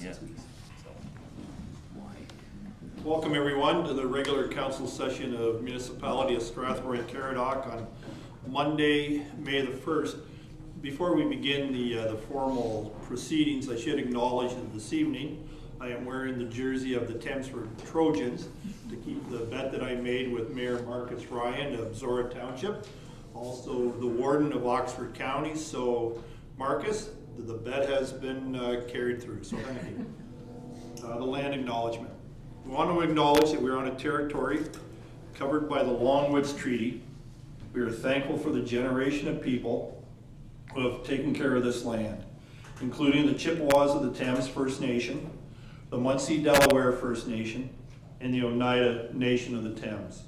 Yeah. Welcome everyone to the regular council session of Municipality of Strathroy-Caradoc on Monday, May the 1st. Before we begin the formal proceedings, I should acknowledge that this evening I am wearing the jersey of the Thamesford Trojans to keep the bet that I made with Mayor Marcus Ryan of Zora Township, also the Warden of Oxford County. So Marcus, the bet has been carried through, so thank you. The land acknowledgement. We want to acknowledge that we're on a territory covered by the Longwoods Treaty. We are thankful for the generation of people who have taken care of this land, including the Chippewas of the Thames First Nation, the Munsee Delaware First Nation, and the Oneida Nation of the Thames.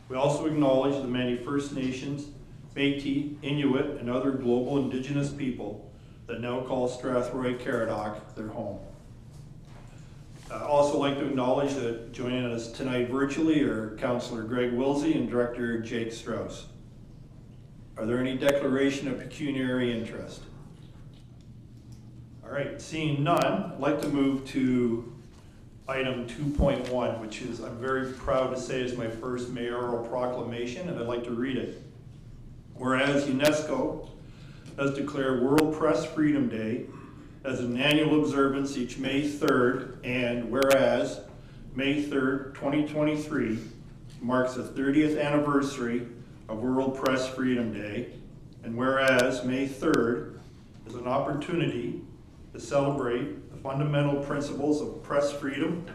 We also acknowledge the many First Nations, Métis, Inuit, and other global Indigenous people that now call Strathroy-Caradoc their home. I'd also like to acknowledge that joining us tonight virtually are Councillor Greg Wilsey and Director Jake Strauss. Are there any declaration of pecuniary interest? All right, seeing none, I'd like to move to item 2.1, which is, I'm very proud to say, is my first mayoral proclamation, and I'd like to read it. Whereas UNESCO has declared World Press Freedom Day as an annual observance each May 3rd, and whereas May 3rd, 2023 marks the 30th anniversary of World Press Freedom Day, and whereas May 3rd is an opportunity to celebrate the fundamental principles of press freedom,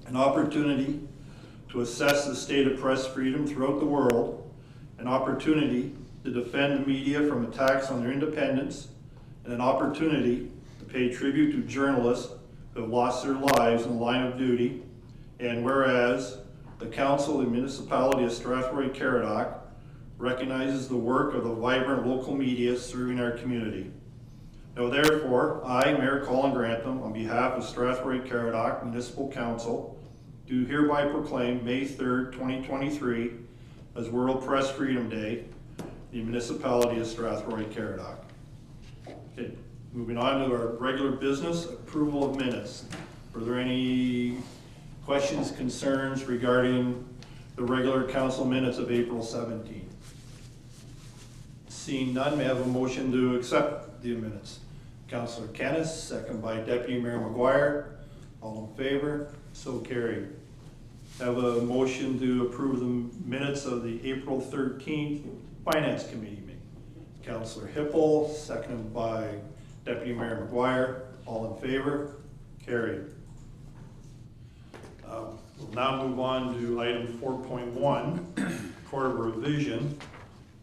an opportunity to assess the state of press freedom throughout the world, an opportunity to defend the media from attacks on their independence, and an opportunity to pay tribute to journalists who have lost their lives in the line of duty. And whereas the Council and Municipality of Strathroy-Caradoc recognizes the work of the vibrant local media serving our community. Now therefore, I, Mayor Colin Grantham, on behalf of Strathroy-Caradoc Municipal Council, do hereby proclaim May 3rd, 2023 as World Press Freedom Day, the Municipality of Strathroy-Caradoc. Okay, moving on to our regular business, approval of minutes. Were there any questions, concerns regarding the regular council minutes of April 17th? Seeing none, may I have a motion to accept the minutes? Councillor Kennis, second by Deputy Mayor McGuire. All in favor? So carried. Have a motion to approve the minutes of the April 13th Finance Committee meeting. Councillor Hippel, seconded by Deputy Mayor McGuire. All in favor? Carried. We'll now move on to item 4.1, quarter revision.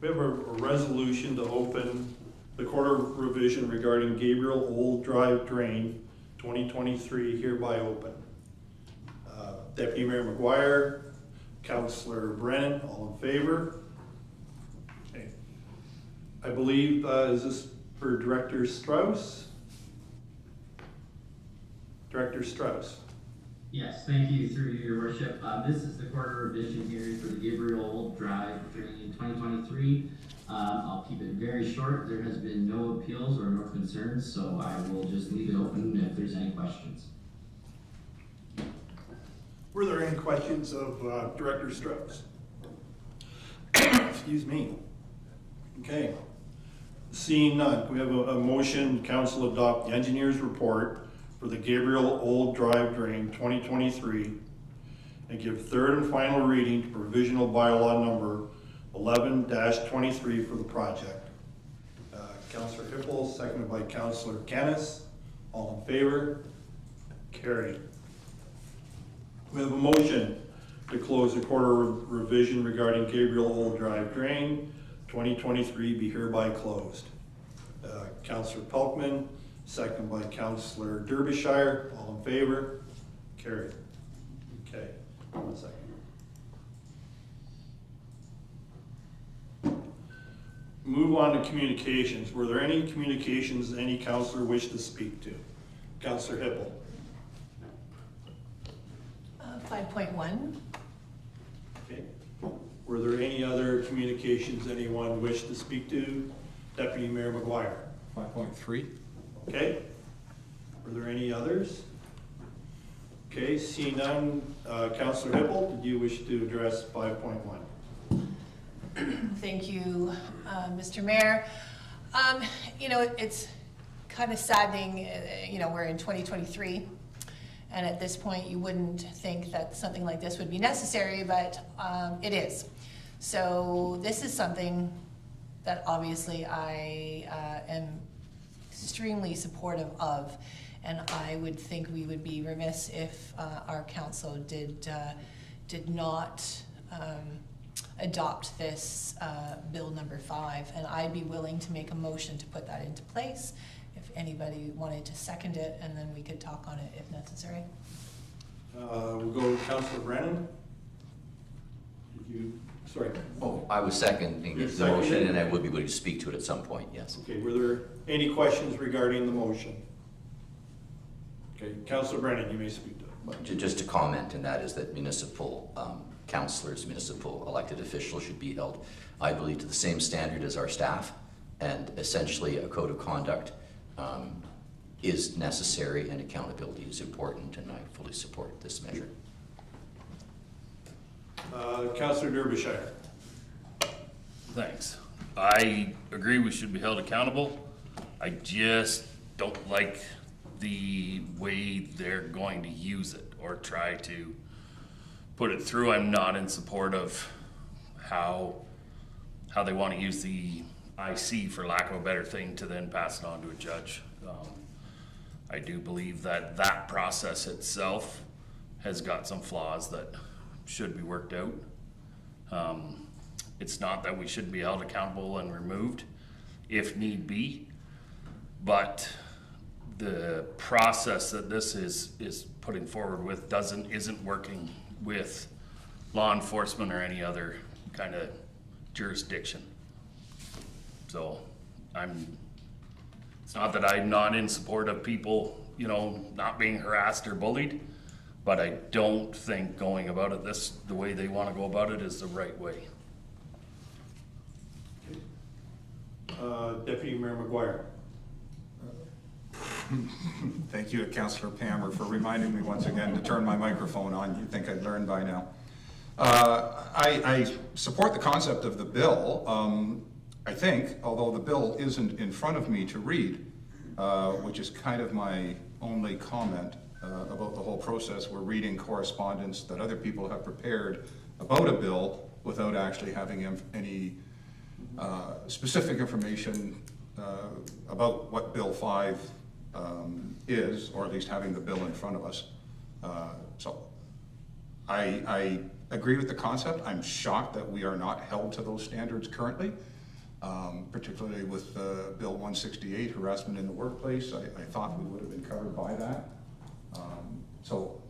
We have a resolution to open the quarter revision regarding Gabriel Old Drive Drain 2023 hereby open. Deputy Mayor McGuire, Councillor Brennan, all in favor? Okay. I believe, is this for Director Strauss? Director Strauss. Yes, thank you, through your worship. This is the quarter revision hearing for the Gabriel Old Drive Drain 2023. I'll keep it very short. There has been no appeals or no concerns, so I will just leave it open if there's any questions. Were there any questions of Director Strauss? Excuse me. Okay. Seeing none, we have a motion, council adopt the engineer's report for the Gabriel Old Drive Drain 2023 and give third and final reading to provisional bylaw number 11-23 for the project. Councillor Hippel, seconded by Councillor Kennis. All in favor? Carried. We have a motion to close the quarter revision regarding Gabriel Old Drive Drain 2023 be hereby closed. Councillor Pelkman, second by Councillor Derbyshire. All in favor? Carried. Okay, 1 second. Move on to communications. Were there any communications any councillor wished to speak to? Councillor Hippel. 5.1. Okay. Were there any other communications anyone wished to speak to? Deputy Mayor McGuire. 5.3. Okay. Are there any others? Okay, seeing none, Councillor Hippel, did you wish to address 5.1? Thank you, Mr. Mayor. You know, it's kind of saddening, you know, we're in 2023, and at this point you wouldn't think that something like this would be necessary, but it is. So this is something that obviously I am extremely supportive of, and I would think we would be remiss if our council did not adopt this bill number 5, and I'd be willing to make a motion to put that into place if anybody wanted to second it, and then we could talk on it if necessary. We'll go with Councillor Brennan. Did you, sorry. Oh, I was seconding the motion, and I would be willing to speak to it at some point, yes. Okay, were there any questions regarding the motion? Okay, Councillor Brennan, you may speak to it. Well, just to comment, and that is that municipal councillors, municipal elected officials should be held, I believe, to the same standard as our staff, and essentially a code of conduct is necessary and accountability is important, and I fully support this measure. Councillor Derbyshire. Thanks. I agree we should be held accountable. I just don't like the way they're going to use it or try to put it through. I'm not in support of how they want to use the IC, for lack of a better thing, to then pass it on to a judge. I do believe that that process itself has got some flaws that should be worked out. It's not that we should be held accountable and removed if need be, but the process that this is putting forward with isn't working with law enforcement or any other kind of jurisdiction. So it's not that I'm not in support of people, you know, not being harassed or bullied, but I don't think going about it the way they want to go about it is the right way. Deputy Mayor McGuire. Thank you to Councillor Palmer for reminding me once again to turn my microphone on. You'd think I'd learned by now. I support the concept of the bill. I think, although the bill isn't in front of me to read, which is kind of my only comment about the whole process, we're reading correspondence that other people have prepared about a bill without actually having any specific information about what Bill 5 is, or at least having the bill in front of us. So I agree with the concept. I'm shocked that we are not held to those standards currently, particularly with Bill 168, harassment in the workplace. I thought we would have been covered by that. So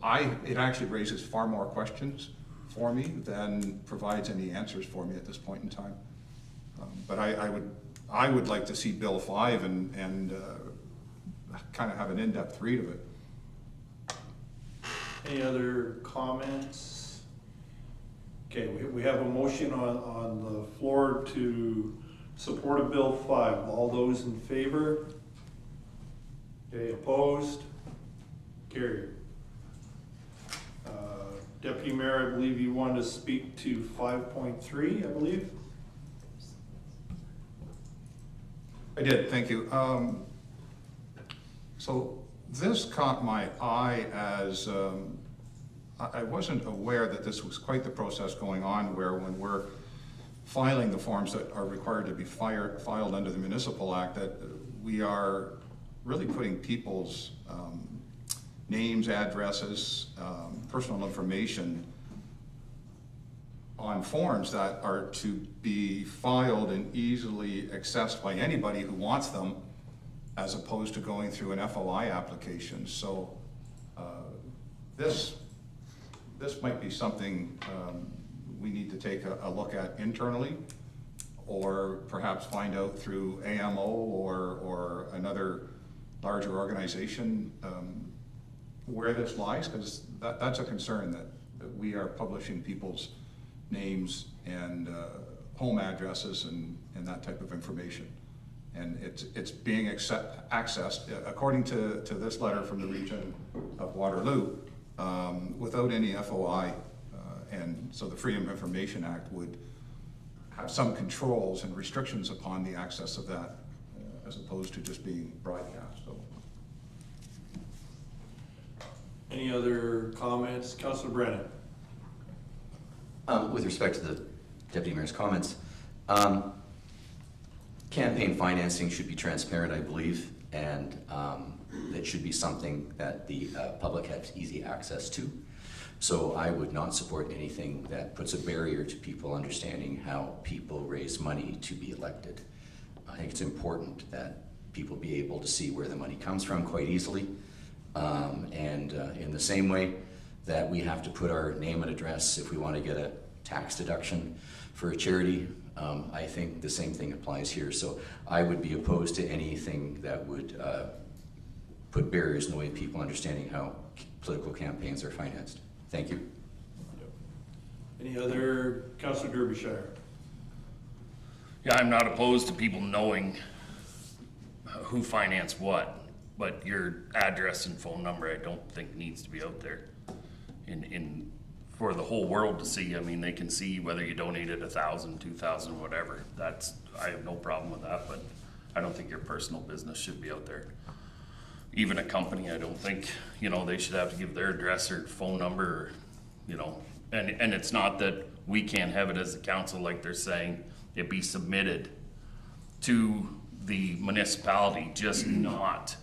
it actually raises far more questions for me than provides any answers for me at this point in time. But I would like to see Bill 5 and kind of have an in-depth read of it. Any other comments? Okay, we have a motion on the floor to support a Bill 5. All those in favor? Okay, opposed? Carried. Deputy Mayor, I believe you wanted to speak to 5.3, I believe? I did, thank you. So this caught my eye as I wasn't aware that this was quite the process going on, where when we're filing the forms that are required to be filed under the Municipal Act, that we are really putting people's names, addresses, personal information on forms that are to be filed and easily accessed by anybody who wants them, as opposed to going through an FOI application. So this might be something we need to take a look at internally, or perhaps find out through AMO or another larger organization where this lies, because that's a concern, that we are publishing people's names and home addresses and that type of information. And it's being accessed, according to this letter from the region of Waterloo, without any FOI. And so the Freedom of Information Act would have some controls and restrictions upon the access of that, as opposed to just being broadcast. So. Any other comments? Councillor Brennan? With respect to the Deputy Mayor's comments, campaign financing should be transparent, I believe, and that should be something that the public has easy access to. So I would not support anything that puts a barrier to people understanding how people raise money to be elected. I think it's important that people be able to see where the money comes from quite easily. In the same way that we have to put our name and address if we want to get a tax deduction for a charity, I think the same thing applies here. So I would be opposed to anything that would put barriers in the way of people understanding how political campaigns are financed. Thank you. Any other? Councillor Derbyshire? Yeah, I'm not opposed to people knowing who financed what, but your address and phone number I don't think needs to be out there for the whole world to see. I mean, they can see whether you donated 1,000, 2,000, whatever. I have no problem with that, but I don't think your personal business should be out there. Even a company, I don't think, they should have to give their address or phone number, and it's not that we can't have it as a council, like they're saying, it be submitted to the municipality, just not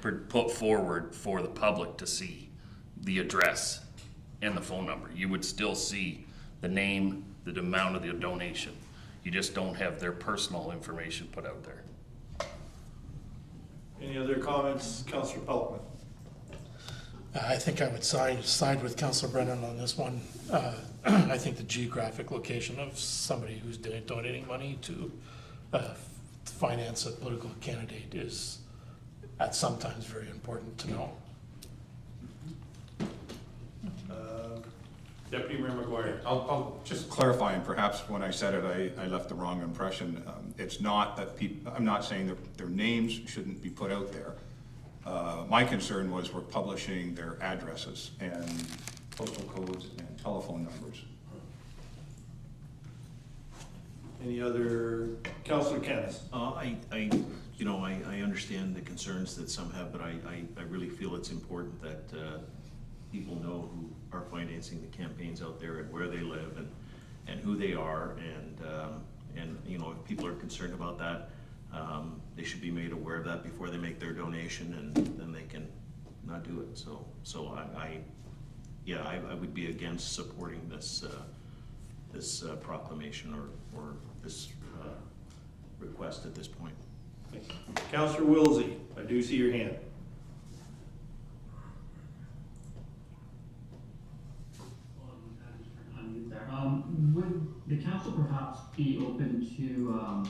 put forward for the public to see the address and the phone number. You would still see the name, the amount of the donation. You just don't have their personal information put out there. Any other comments? Councillor Peltman? I think I would side with Councillor Brennan on this one. I think the geographic location of somebody who's donating money to finance a political candidate is sometimes very important to know. Deputy Mayor McGuire? I'll just clarify, and perhaps when I said it, I left the wrong impression. It's not that I'm not saying that their names shouldn't be put out there. My concern was we're publishing their addresses and postal codes and telephone numbers. Any other? Councillor Kennis? I understand the concerns that some have, but I really feel it's important that people know who are financing the campaigns out there and where they live and who they are, and if people are concerned about that, they should be made aware of that before they make their donation, and then they can not do it. So I would be against supporting this proclamation or this request at this point. Councillor Wilsey, I do see your hand. Would the council perhaps be open to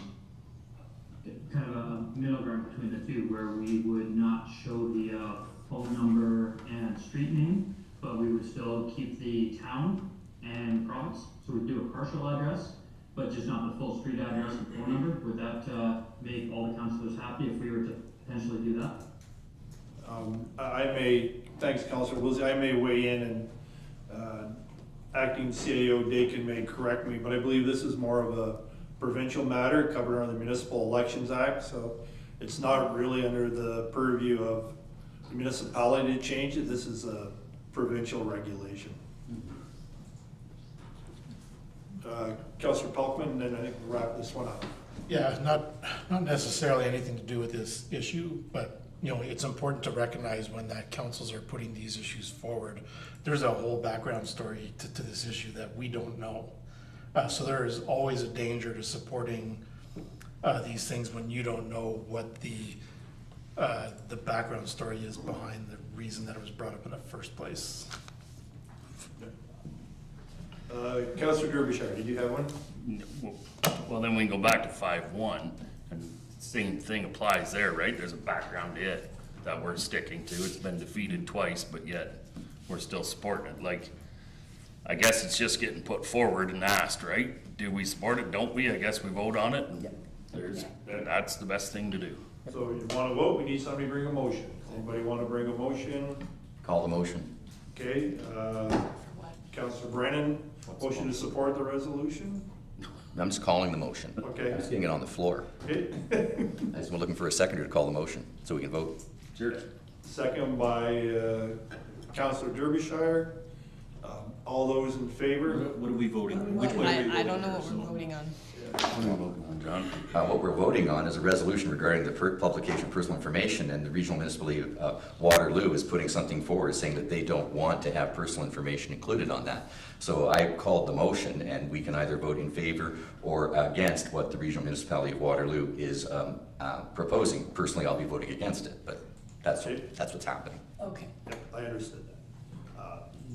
kind of a middle ground between the two, where we would not show the phone number and street name, but we would still keep the town and province? So we'd do a partial address, but just not the full street address and phone number. Would that make all the councillors happy if we were to potentially do that? Thanks, Councillor Wilsey, I may weigh in, and Acting CAO Dakin may correct me, but I believe this is more of a provincial matter covered under the Municipal Elections Act, so it's not really under the purview of the municipality to change it. This is a provincial regulation. Councillor Pelkman, and then I think we'll wrap this one up. Yeah, not necessarily anything to do with this issue, but it's important to recognize when that councils are putting these issues forward, there's a whole background story to this issue that we don't know. So there is always a danger to supporting these things when you don't know what the background story is behind the reason that it was brought up in the first place. Councillor Derbyshire, did you have one? Well, then we can go back to 5.1, and same thing applies there, right? There's a background to it that we're sticking to. It's been defeated twice, but yet we're still supporting it. Like, I guess it's just getting put forward and asked, right? Do we support it? Don't we? I guess we vote on it. And That's the best thing to do. So you want to vote, we need somebody to bring a motion. Anybody want to bring a motion? Call the motion. Okay, Councillor Brennan, motion to support the resolution? I'm just calling the motion. Okay. I'm just getting it on the floor. Okay, I just was looking for a seconder to call the motion so we can vote. Sure. second by Councillor Derbyshire. All those in favor? What are we voting? Which way are we voting? I don't know here? what we're So- voting on. John? What we're voting on is a resolution regarding the publication of personal information, and the Regional Municipality of Waterloo is putting something forward saying that they don't want to have personal information included on that. So I called the motion, and we can either vote in favor or against what the Regional Municipality of Waterloo is proposing. Personally, I'll be voting against it, but that's what's happening. Okay. Yep, I understood that.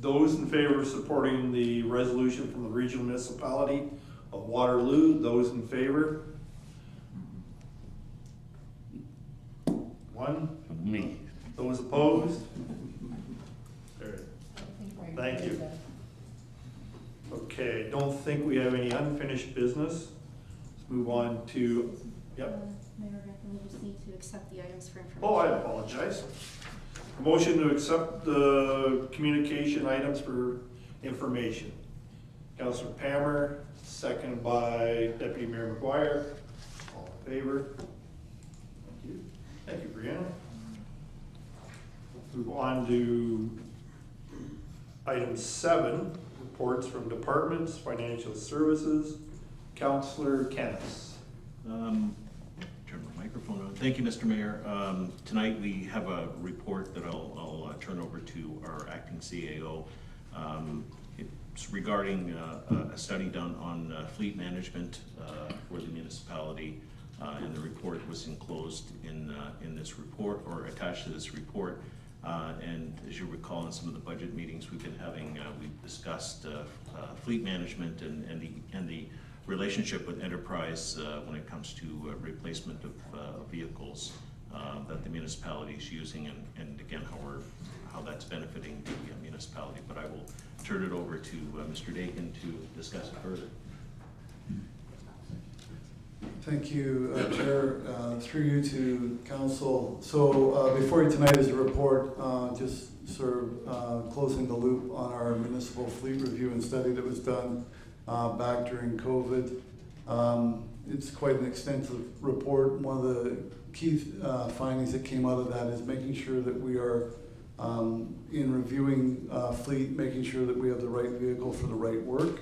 Those in favor of supporting the resolution from the Regional Municipality of Waterloo, those in favor? One. Me. Those opposed? There. Thank you. Okay, don't think we have any unfinished business. Let's move on to, yep. Mayor, we just need to accept the items for information. Oh, I apologize. A motion to accept the communication items for information. Councillor Palmer, second by Deputy Mayor McGuire. All in favor? Thank you. Thank you, Brianna. Move on to item 7, reports from departments, financial services. Councillor Kennis. Turn my microphone on. Thank you, Mr. Mayor. Tonight we have a report that I'll turn over to our acting CAO. It's regarding a study done on fleet management for the municipality, and the report was enclosed in this report, or attached to this report. And as you recall, in some of the budget meetings we've been having, we've discussed fleet management and the relationship with enterprise when it comes to replacement of vehicles that the municipality is using, and again how that's benefiting the municipality. But I will turn it over to Mr. Dakin to discuss it further. Thank you, Chair. Through you to Council. So before you tonight is a report, just sort of closing the loop on our municipal fleet review and study that was done back during COVID. It's quite an extensive report. One of the key findings that came out of that is making sure that we are, in reviewing fleet, making sure that we have the right vehicle for the right work.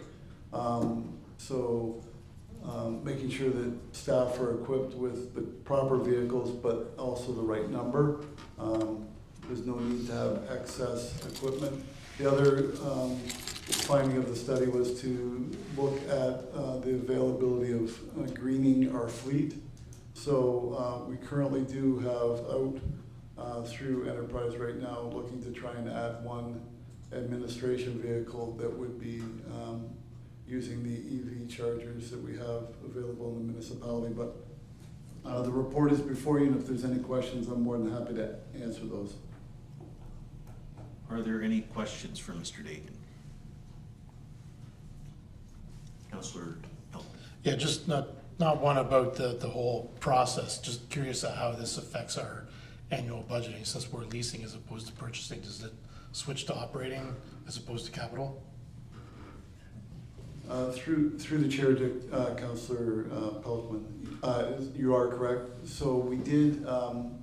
Making sure that staff are equipped with the proper vehicles, but also the right number. There's no need to have excess equipment. The other finding of the study was to look at the availability of greening our fleet. So we currently do have out through Enterprise right now looking to try and add one administration vehicle that would be using the EV chargers that we have available in the municipality. But the report is before you, and if there's any questions, I'm more than happy to answer those. Are there any questions for Mr. Dakin? Councillor Pelton. Yeah, just not one about the whole process, just curious at how this affects our annual budgeting, since we're leasing as opposed to purchasing. Does it switch to operating as opposed to capital? Through the chair to Councillor Peltman, you are correct. So we did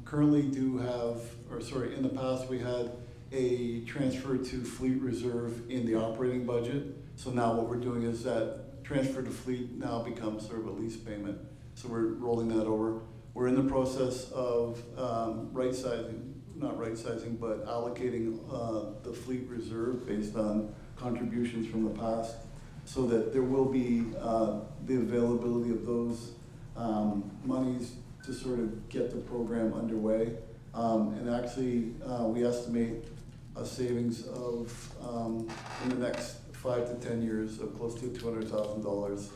currently do have, or sorry, in the past we had a transfer to fleet reserve in the operating budget. So now what we're doing is that transfer to fleet now becomes sort of a lease payment. So we're rolling that over. We're in the process of not right sizing, but allocating the fleet reserve based on contributions from the past, so that there will be the availability of those monies to sort of get the program underway. And actually, we estimate a savings of, in the next 5 to 10 years, of close to $200,000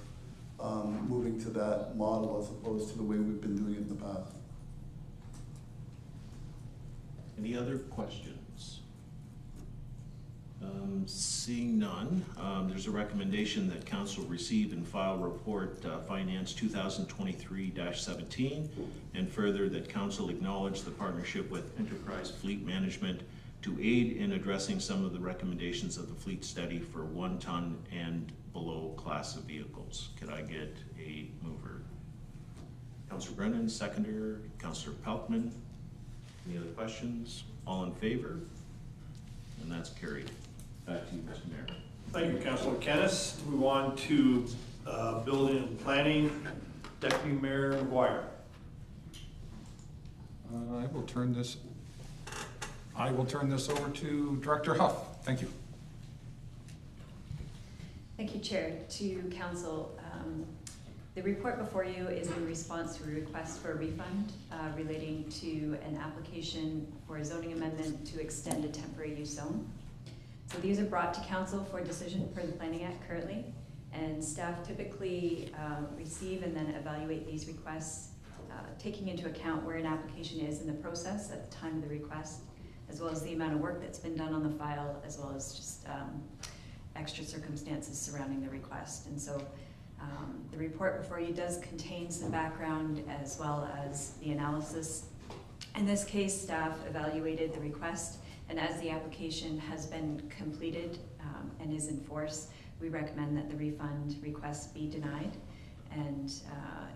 moving to that model as opposed to the way we've been doing it in the past. Any other questions? Seeing none, there's a recommendation that council receive and file report Finance 2023-17, and further that council acknowledge the partnership with Enterprise Fleet Management to aid in addressing some of the recommendations of the fleet study for 1 ton and below class of vehicles. Could I get a mover? Councillor Brennan, seconder. Councillor Pelkman. Any other questions? All in favor? And that's carried. Back to you, Mr. Mayor. Thank you, Councillor Kennis. Move on to Building and Planning, Deputy Mayor McGuire. I will turn this over to Director Huff. Thank you. Thank you, Chair. To Council, the report before you is in response to a request for a refund relating to an application for a zoning amendment to extend a temporary use zone. So these are brought to Council for decision per the Planning Act currently, and staff typically receive and then evaluate these requests, taking into account where an application is in the process at the time of the request, as well as the amount of work that's been done on the file, as well as just extra circumstances surrounding the request. And so the report before you does contain some background as well as the analysis. In this case, staff evaluated the request, and as the application has been completed and is in force, we recommend that the refund request be denied. And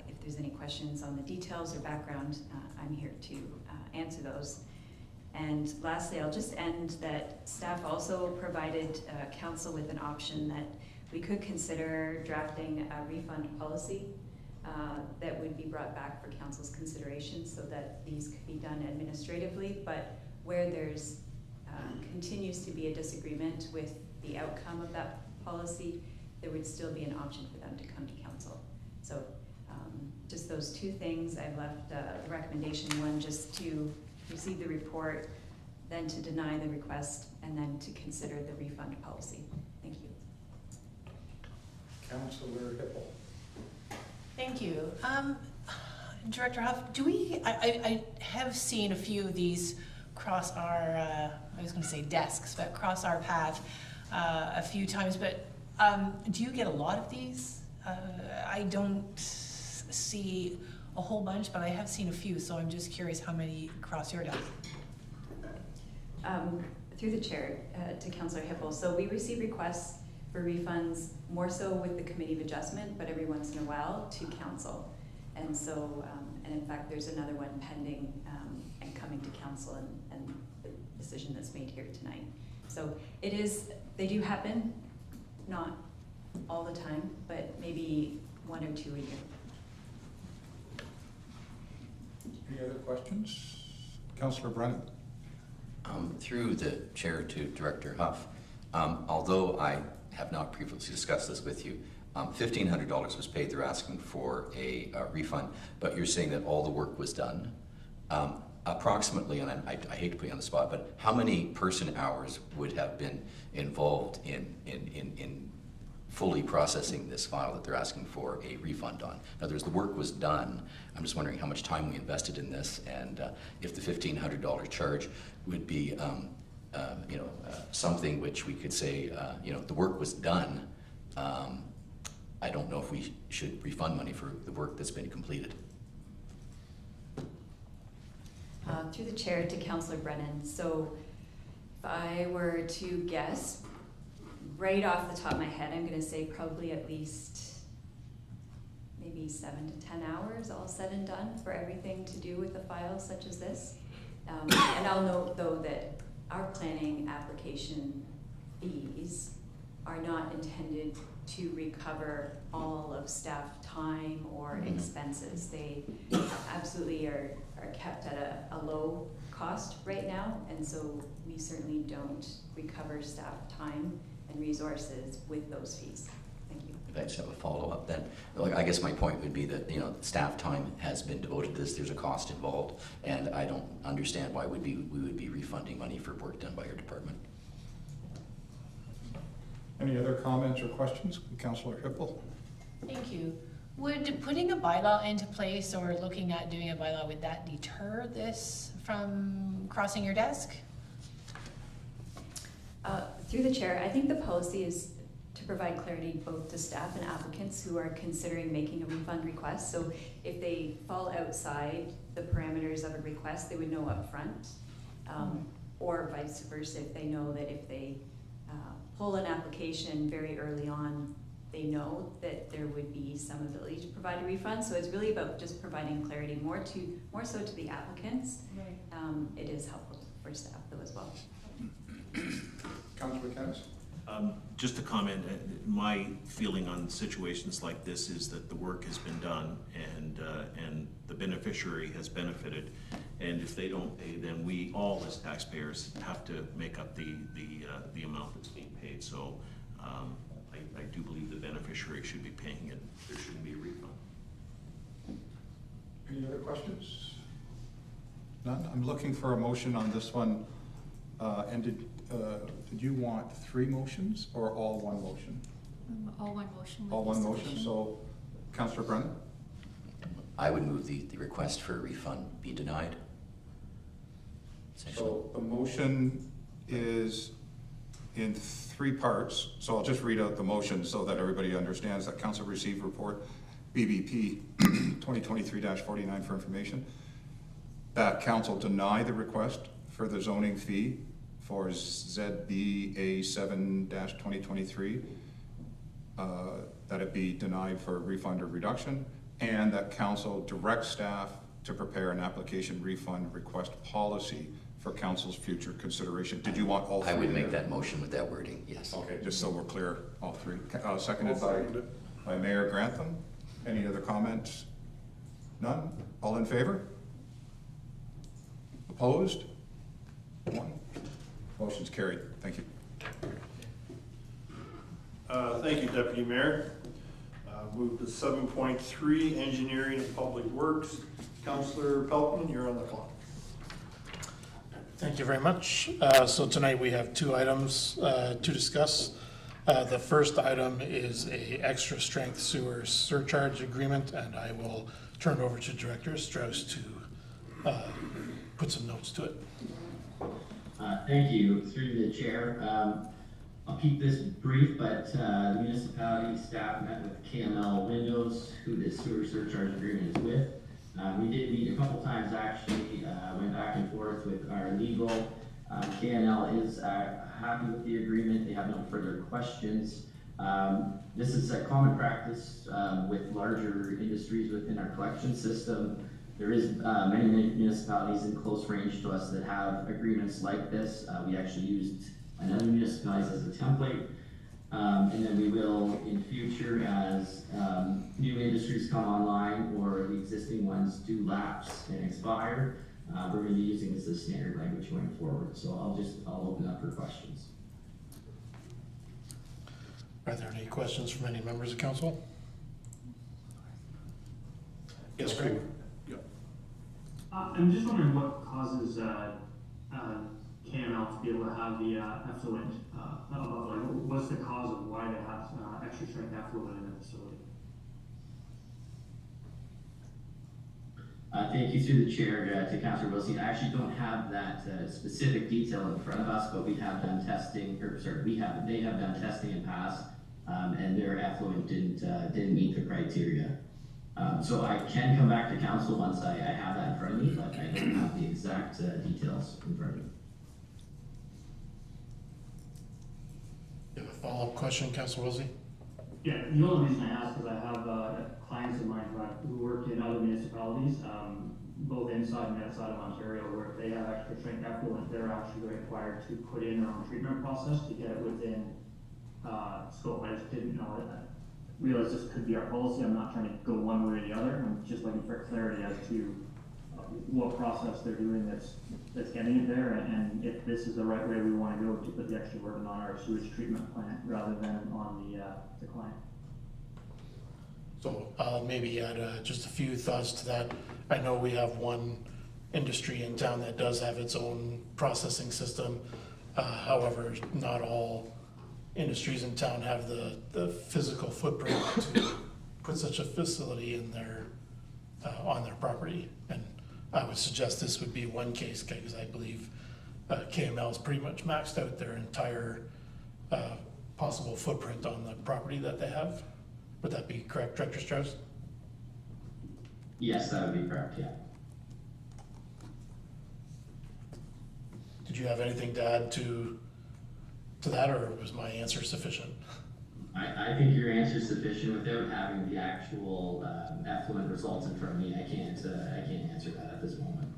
if there's any questions on the details or background, I'm here to answer those. And lastly, I'll just end that staff also provided council with an option that we could consider drafting a refund policy that would be brought back for council's consideration so that these could be done administratively, but where there's continues to be a disagreement with the outcome of that policy, there would still be an option for them to come to council. So just those two things. I've left the recommendation one just to receive the report, then to deny the request, and then to consider the refund policy. Thank you. Councillor Hippel. Thank you. Director Huff, do we, I have seen a few of these cross our, I was going to say desks, but cross our path a few times, but do you get a lot of these? I don't see a whole bunch, but I have seen a few, so I'm just curious how many cross your desk. Through the chair to Councillor Hippel. So we receive requests for refunds more so with the Committee of Adjustment, but every once in a while to council. And so, and in fact, there's another one pending and coming to council and the decision that's made here tonight. So it is, they do happen, not all the time, but maybe 1 or 2 a year. Any other questions? Councillor Brennan. Through the chair to Director Huff, although I have not previously discussed this with you, $1,500 was paid. They're asking for a refund, but you're saying that all the work was done. Approximately, and I hate to put you on the spot, but how many person hours would have been involved in fully processing this file that they're asking for a refund on? In other words, the work was done. I'm just wondering how much time we invested in this, and if the $1,500 charge would be, something which we could say, the work was done. I don't know if we should refund money for the work that's been completed. Through the chair to Councillor Brennan. So if I were to guess, right off the top of my head, I'm going to say probably at least maybe 7 to 10 hours, all said and done, for everything to do with a file such as this. And I'll note, though, that our planning application fees are not intended to recover all of staff time or expenses. They absolutely are kept at a low cost right now, and so we certainly don't recover staff time and resources with those fees. Thank you. If I just have a follow-up then, I guess my point would be that, staff time has been devoted to this, there's a cost involved, and I don't understand why we would be refunding money for work done by your department. Any other comments or questions? Councillor Hippel. Thank you. Would putting a bylaw into place or looking at doing a bylaw, would that deter this from crossing your desk? Through the chair, I think the policy is to provide clarity both to staff and applicants who are considering making a refund request. So if they fall outside the parameters of a request, they would know upfront. Or vice versa, if they know that if they pull an application very early on, they know that there would be some ability to provide a refund. So it's really about just providing clarity more so to the applicants. Right. It is helpful for staff though as well. Councillor Kennis? Just a comment, my feeling on situations like this is that the work has been done and the beneficiary has benefited. And if they don't pay, then we all as taxpayers have to make up the amount that's being paid. So I do believe the beneficiary should be paying and there shouldn't be a refund. Any other questions? None? I'm looking for a motion on this one. And did you want 3 motions or all one motion? All one motion. All one motion, so Councillor Brennan? I would move the request for a refund be denied. Essentially. So the motion is in 3 parts, so I'll just read out the motion so that everybody understands that council received report BBP 2023-49 for information. That council deny the request for the zoning fee for ZBA 7-2023, that it be denied for refund or reduction, and that council direct staff to prepare an application refund request policy for council's future consideration. Did you want all 3? I would make that motion with that wording, yes. Okay, just so we're clear, all 3. Seconded by Mayor Grantham. Any other comments? None? All in favor? Opposed? 1. Motion's carried. Thank you. Thank you, Deputy Mayor. Move to 7.3, Engineering and Public Works. Councillor Peltman, you're on the clock. Thank you very much. So tonight we have 2 items to discuss. The first item is a extra strength sewer surcharge agreement, and I will turn it over to Director Strauss to put some notes to it. Thank you. Through the chair, I'll keep this brief, but the municipality staff met with KML Windows, who this sewer surcharge agreement is with. We did meet a couple times actually, went back and forth with our legal. KML is happy with the agreement. They have no further questions. This is a common practice with larger industries within our collection system. There is many municipalities in close range to us that have agreements like this. We actually used another municipalities as a template. And then we will in future as new industries come online or the existing ones do lapse and expire, we're going to be using this as standard language going forward. So I'll open up for questions. Are there any questions from any members of council? Yes, Greg? I'm just wondering what causes KML to be able to have the effluent above, like, what's the cause of why they have extra strength effluent in the facility? Thank you through the chair to Councillor Wilson. I actually don't have that specific detail in front of us, but we have done testing, or sorry, they have done testing and passed, and their effluent didn't meet the criteria. So I can come back to council once I have that in front of me, but I don't have the exact details in front of me. You have a follow-up question, Councillor Wilsey? Yeah, the only reason I ask is I have clients of mine who work in other municipalities, both inside and outside of Ontario, where if they have extra strength effluent, they're actually required to put in their own treatment process to get it within scope. I just didn't know that. Realize this could be our policy. I'm not trying to go one way or the other. I'm just looking for clarity as to what process they're doing that's getting it there, and if this is the right way we want to go to put the extra burden on our sewage treatment plant rather than on the client. So I'll maybe add just a few thoughts to that. I know we have one industry in town that does have its own processing system. However, not all industries in town have the physical footprint to put such a facility in their on their property. And I would suggest this would be one case because I believe KML is pretty much maxed out their entire possible footprint on the property that they have. Would that be correct, Director Strauss? Yes, that would be correct, yeah. Did you have anything to add to that, or was my answer sufficient? I think your answer is sufficient without having the actual effluent results in front of me. I can't answer that at this moment.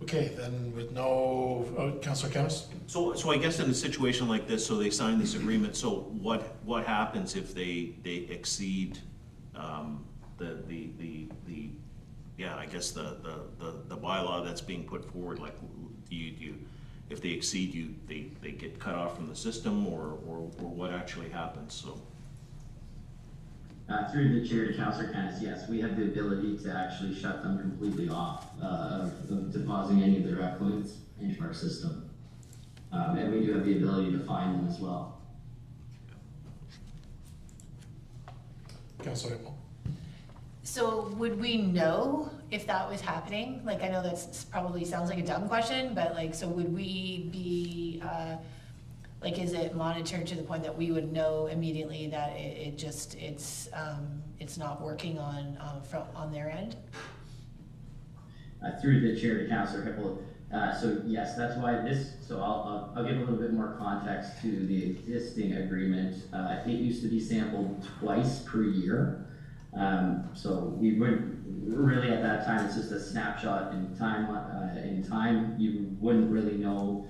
Okay, then with no, Councillor Kennis? So I guess in a situation like this, so they sign this agreement, so what happens if they exceed, I guess the bylaw that's being put forward, like, if they exceed they get cut off from the system, or what actually happens, so? Through the chair to Councillor Kennis, yes, we have the ability to actually shut them completely off of depositing any of their effluents into our system. And we do have the ability to fine them as well. Councillor Hippel? So would we know if that was happening? Like, I know that's probably sounds like a dumb question, but like, so would we be, like, is it monitored to the point that we would know immediately that it's not working on their end? Through the chair to Councillor Hippel, so yes, that's why so I'll give a little bit more context to the existing agreement. It used to be sampled twice per year. So we would really, at that time, it's just a snapshot in time. You wouldn't really know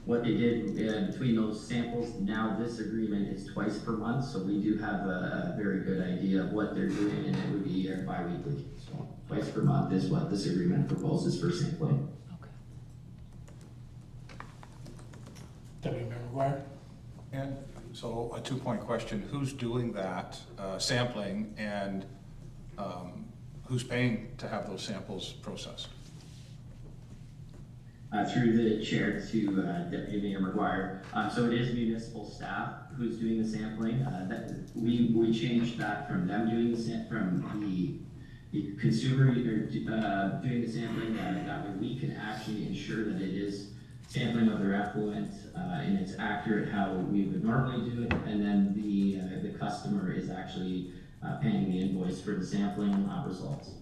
what they did between those samples. Now this agreement is twice per month, so we do have a very good idea of what they're doing, and it would be bi-weekly. So twice per month is what this agreement proposes for sampling. Okay. Deputy Mayor McGuire? And so a two-point question, who's doing that sampling, and who's paying to have those samples processed? Through the chair to Deputy Mayor McGuire. So it is municipal staff who's doing the sampling. We changed that from them doing from the consumer doing the sampling. That way we can actually ensure that it is sampling of their effluent and it's accurate how we would normally do it. And then the customer is actually paying the invoice for the sampling results.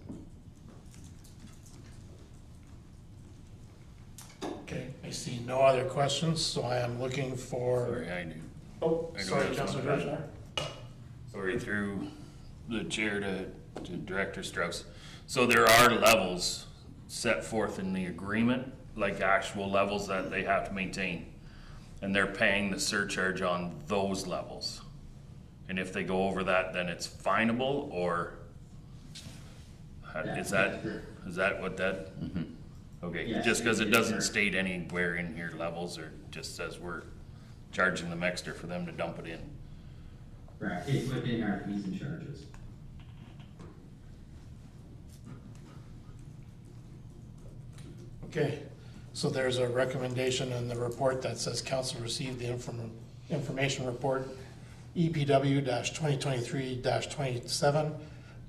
Okay, I see no other questions, so I am looking for. Sorry, I do. Oh, I do sorry, have Councillor something. Hirschner. Sorry, through the chair to Director Strauss. So there are levels set forth in the agreement, like actual levels that they have to maintain. And they're paying the surcharge on those levels. And if they go over that, then it's finable, or is that what that? Mm-hmm. Okay, Yes, just because it doesn't sure. state anywhere in here levels, or just says we're charging them extra for them to dump it in. Correct, it's within our fees and charges. Okay, so there's a recommendation in the report that says council received the information report EPW-2023-27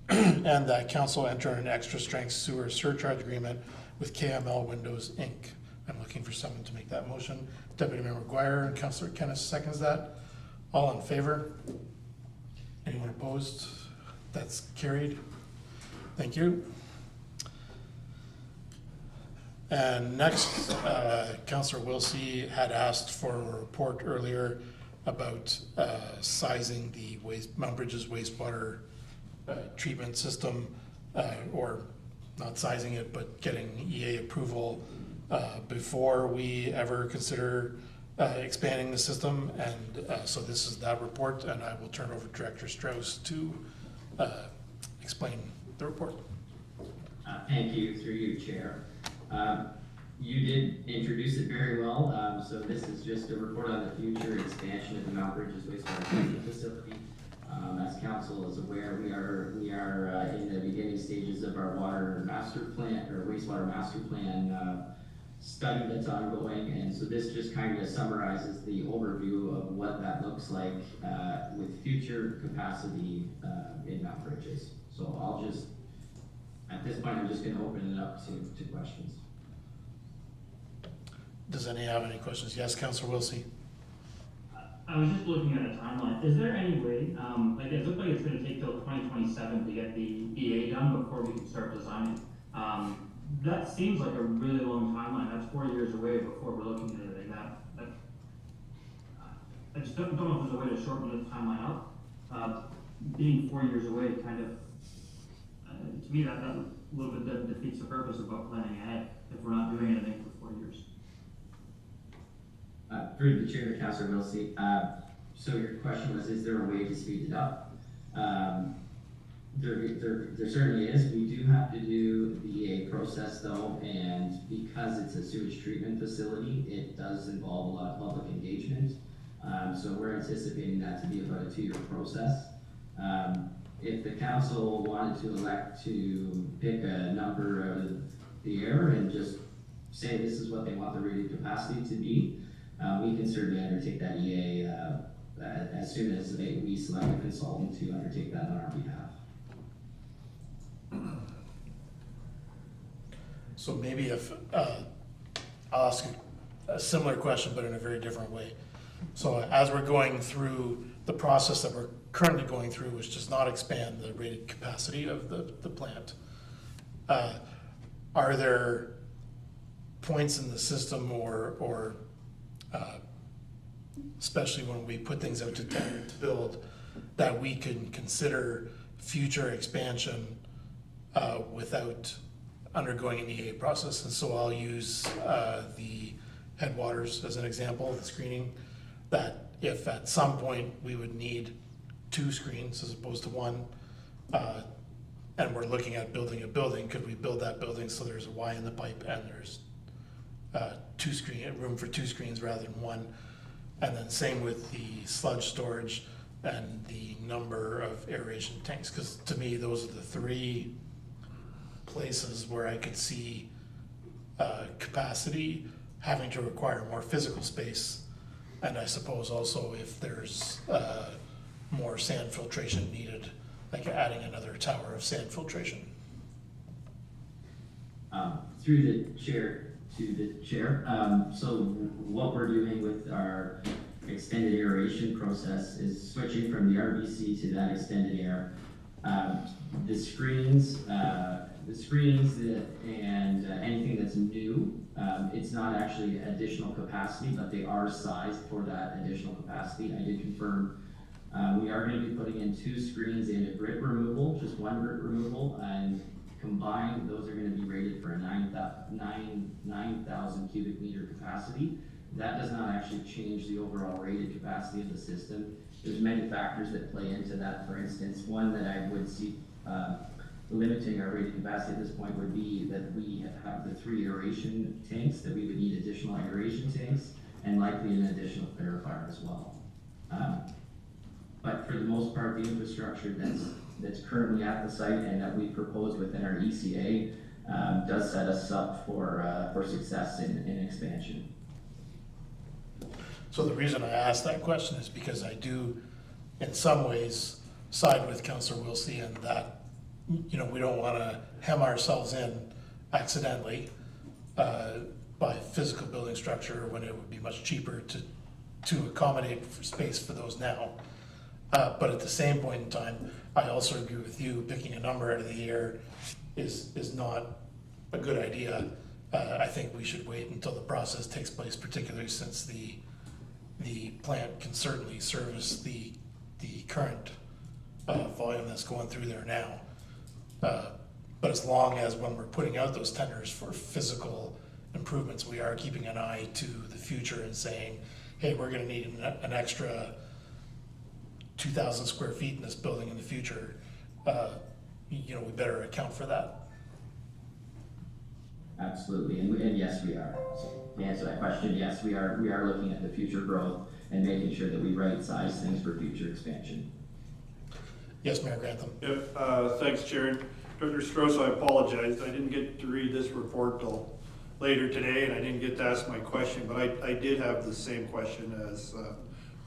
and that council enter an extra strength sewer surcharge agreement with KML Windows Inc. I'm looking for someone to make that motion. Deputy Mayor McGuire and Councillor Kennis seconds that. All in favor? Anyone opposed? That's carried. Thank you. And next, Councillor Wilsey had asked for a report earlier about sizing the Mount Bridges wastewater treatment system, or not sizing it, but getting EA approval before we ever consider expanding the system. And so this is that report, and I will turn over to Director Strauss to explain the report. Thank you, through you, Chair. You did introduce it very well. So this is just a report on the future expansion of the Mount Bridges wastewater treatment facility. As council is aware, we are in the beginning stages of our water master plan, or wastewater master plan study that's ongoing, and so this just kind of summarizes the overview of what that looks like with future capacity in Mount Bridges. So at this point, I'm just going to open it up to questions. does any have any questions? Yes, Councillor Wilsey. I was just looking at a timeline. Is there any way, like it looks like it's gonna take till 2027 to get the EA done before we can start designing. That seems like a really long timeline. That's 4 years away before we're looking at anything. I just don't know if there's a way to shorten the timeline up. Being 4 years away kind of, to me, that a little bit defeats the purpose of planning ahead if we're not doing anything for 4 years. Through the chair, Councillor Wilsey, so your question was, is there a way to speed it up? There certainly is. We do have to do the EA process though, and because it's a sewage treatment facility, it does involve a lot of public engagement. So we're anticipating that to be about a 2-year process. If the council wanted to elect to pick a number out of the air and just say this is what they want the rated capacity to be, we can certainly undertake that EA as soon as we select a consultant to undertake that on our behalf. So maybe if, I'll ask a similar question, but in a very different way. So as we're going through the process that we're currently going through, which does not expand the rated capacity of the plant, are there points in the system or especially when we put things out to tender to build, that we can consider future expansion without undergoing an EA process? And so I'll use the headwaters as an example, the screening, that if at some point we would need 2 screens as opposed to 1, and we're looking at building a building, could we build that building so there's a Y in the pipe and there's room for 2 screens rather than 1? And then same with the sludge storage and the number of aeration tanks, because to me those are the 3 places where I could see capacity having to require more physical space. And I suppose also if there's more sand filtration needed, like adding another tower of sand filtration. Through the chair to the chair, so what we're doing with our extended aeration process is switching from the RBC to that extended air. The screens and anything that's new, it's not actually additional capacity, but they are sized for that additional capacity. I did confirm we are going to be putting in 2 screens in a grit removal, just 1 grit removal, and combined those are going to be rated for a 9,000 cubic meter capacity. That does not actually change the overall rated capacity of the system. There's many factors that play into that. For instance, one that I would see limiting our rated capacity at this point would be that we have the 3 aeration tanks, that we would need additional aeration tanks, and likely an additional clarifier as well. But for the most part, the infrastructure that's currently at the site and that we propose within our ECA does set us up for success in expansion. So the reason I asked that question is because I do, in some ways, side with Councillor Wilsey in that, you know, we don't want to hem ourselves in accidentally by physical building structure when it would be much cheaper to accommodate for space for those now. But at the same point in time, I also agree with you, picking a number out of the air is not a good idea. I think we should wait until the process takes place, particularly since the plant can certainly service the current volume that's going through there now. But as long as when we're putting out those tenders for physical improvements, we are keeping an eye to the future and saying, hey, we're going to need an extra 2,000 square feet in this building in the future, you know, we better account for that. Absolutely, and yes, we are. So to answer that question, yes, we are looking at the future growth and making sure that we right-size things for future expansion. Yes, Mayor Grantham. Yep, thanks, Chair. Dr. Strauss, I apologize. I didn't get to read this report till later today, and I didn't get to ask my question, but I did have the same question as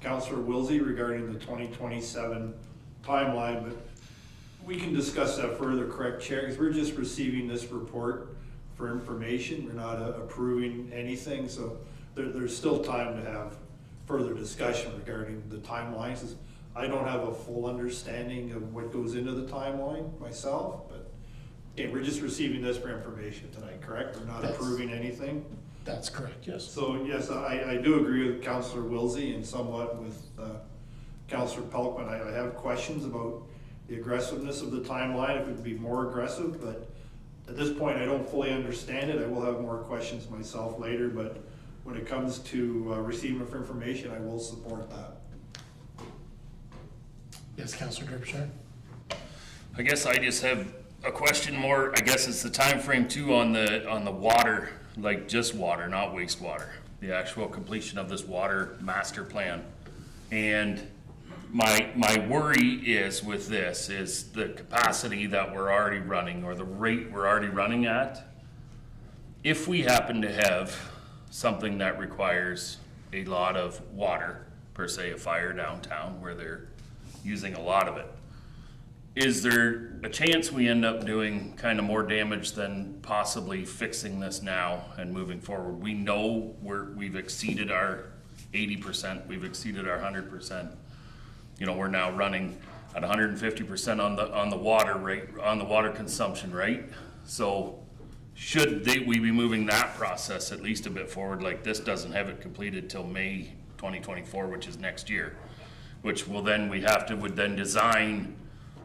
Councillor Wilsey regarding the 2027 timeline, but we can discuss that further, correct, Chair? Because we're just receiving this report for information. We're not approving anything, so there's still time to have further discussion regarding the timelines. I don't have a full understanding of what goes into the timeline myself, but, okay, we're just receiving this for information tonight, correct? We're not approving anything? That's correct, yes. So, yes, I do agree with Councillor Wilsey and somewhat with Councillor Pelkman. I have questions about the aggressiveness of the timeline, if it would be more aggressive, but at this point, I don't fully understand it. I will have more questions myself later, but when it comes to receiving of information, I will support that. Yes, Councillor Derbyshire? I guess I just have a question more, I guess it's the time frame too on the water, like just water, not wastewater. The actual completion of this water master plan. And my worry is with this is the capacity that we're already running, or the rate we're already running at. If we happen to have something that requires a lot of water, per se a fire downtown where they're using a lot of it, is there a chance we end up doing kind of more damage than possibly fixing this now and moving forward? We know we've exceeded our 80%, we've exceeded our 100%. You know, we're now running at 150% on the water rate, on the water consumption rate. So should we be moving that process at least a bit forward? Like this doesn't have it completed till May 2024, which is next year, which will then would then design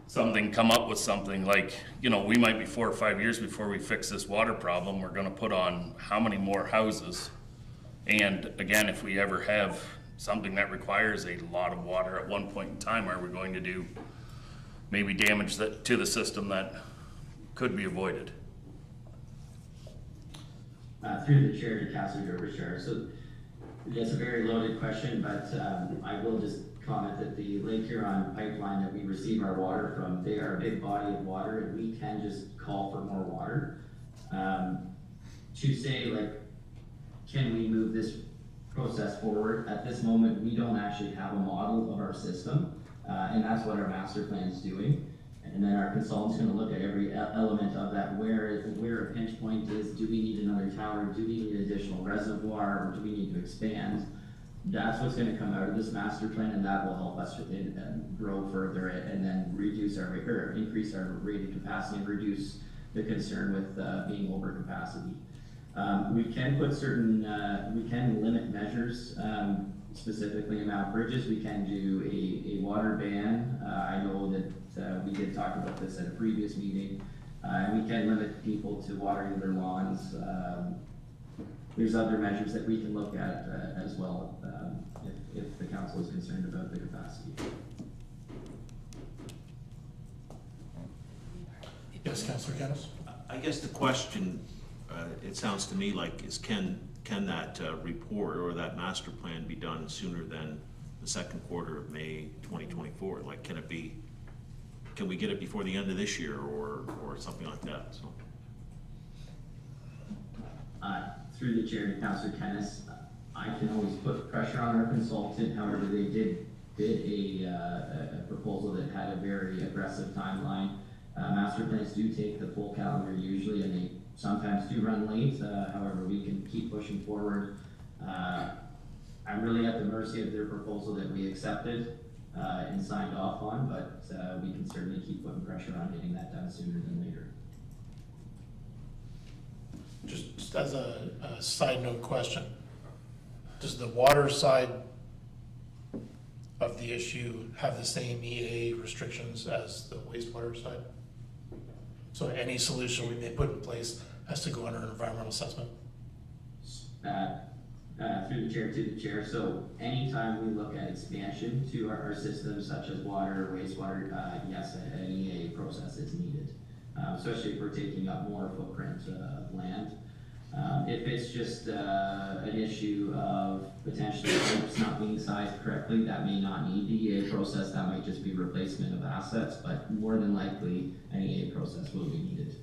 something, come up with something like, you know, we might be 4 or 5 years before we fix this water problem. We're going to put on how many more houses? And again, if we ever have something that requires a lot of water at one point in time, are we going to do maybe damage to the system that could be avoided? Through the chair to Councillor Derbyshire. So that's a very loaded question, but I will just comment that the Lake Huron pipeline that we receive our water from, they are a big body of water, and we can just call for more water. To say, like, can we move this process forward? At this moment, we don't actually have a model of our system, and that's what our master plan is doing. And then our consultant's going to look at every element of that, where a pinch point is. Do we need another tower? Do we need additional reservoir? Or do we need to expand? That's what's going to come out of this master plan, and that will help us grow further and then reduce our rate, or increase our rated capacity and reduce the concern with being over capacity. We can put certain, we can limit measures, specifically in Mount Bridges. We can do a water ban. I know that we did talk about this at a previous meeting. We can limit people to watering their lawns. There's other measures that we can look at as well, if the council is concerned about the capacity. Yes, Councillor Kennis? I guess the question, it sounds to me like, is can that report or that master plan be done sooner than the second quarter of May 2024? Like, can we get it before the end of this year or something like that? So. Through the chair to Councillor Kennis, I can always put pressure on our consultant. However, they did a proposal that had a very aggressive timeline. Master plans do take the full calendar usually, and they sometimes do run late. However, we can keep pushing forward. I'm really at the mercy of their proposal that we accepted and signed off on, but we can certainly keep putting pressure on getting that done sooner than later. Just as a side note question, does the water side of the issue have the same EA restrictions as the wastewater side? So any solution we may put in place has to go under an environmental assessment? Through the chair to the chair, so anytime we look at expansion to our systems such as water or wastewater, yes, an EA process is needed. Especially if we're taking up more footprint of land. If it's just an issue of potentially pipes not being sized correctly, that may not need the EA process. That might just be replacement of assets, but more than likely an EA process will be needed.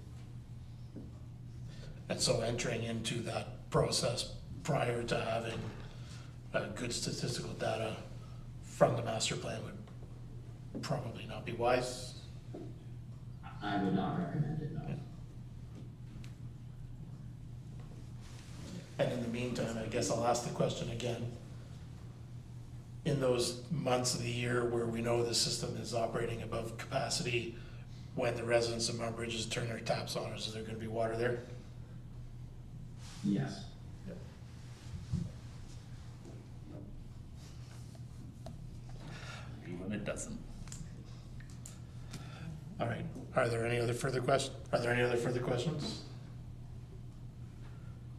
And so entering into that process prior to having good statistical data from the master plan would probably not be wise. I would not recommend it, no. And in the meantime, I guess I'll ask the question again. In those months of the year where we know the system is operating above capacity, when the residents of Mount Bridges turn their taps on, is there gonna be water there? Yes. Even it doesn't. All right, are there any other further questions?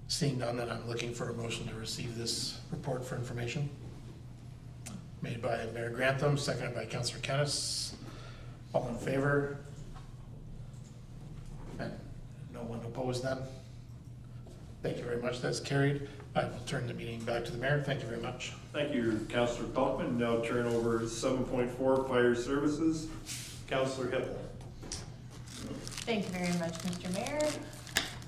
Seeing none, then I'm looking for a motion to receive this report for information. Made by Mayor Grantham, seconded by Councillor Kennis. All in favor? And no one opposed then? Thank you very much, that's carried. I will turn the meeting back to the mayor, thank you very much. Thank you, Councillor Peltman. Now turn over 7.4 Fire Services. Councillor Hippel. Thank you very much, Mr. Mayor.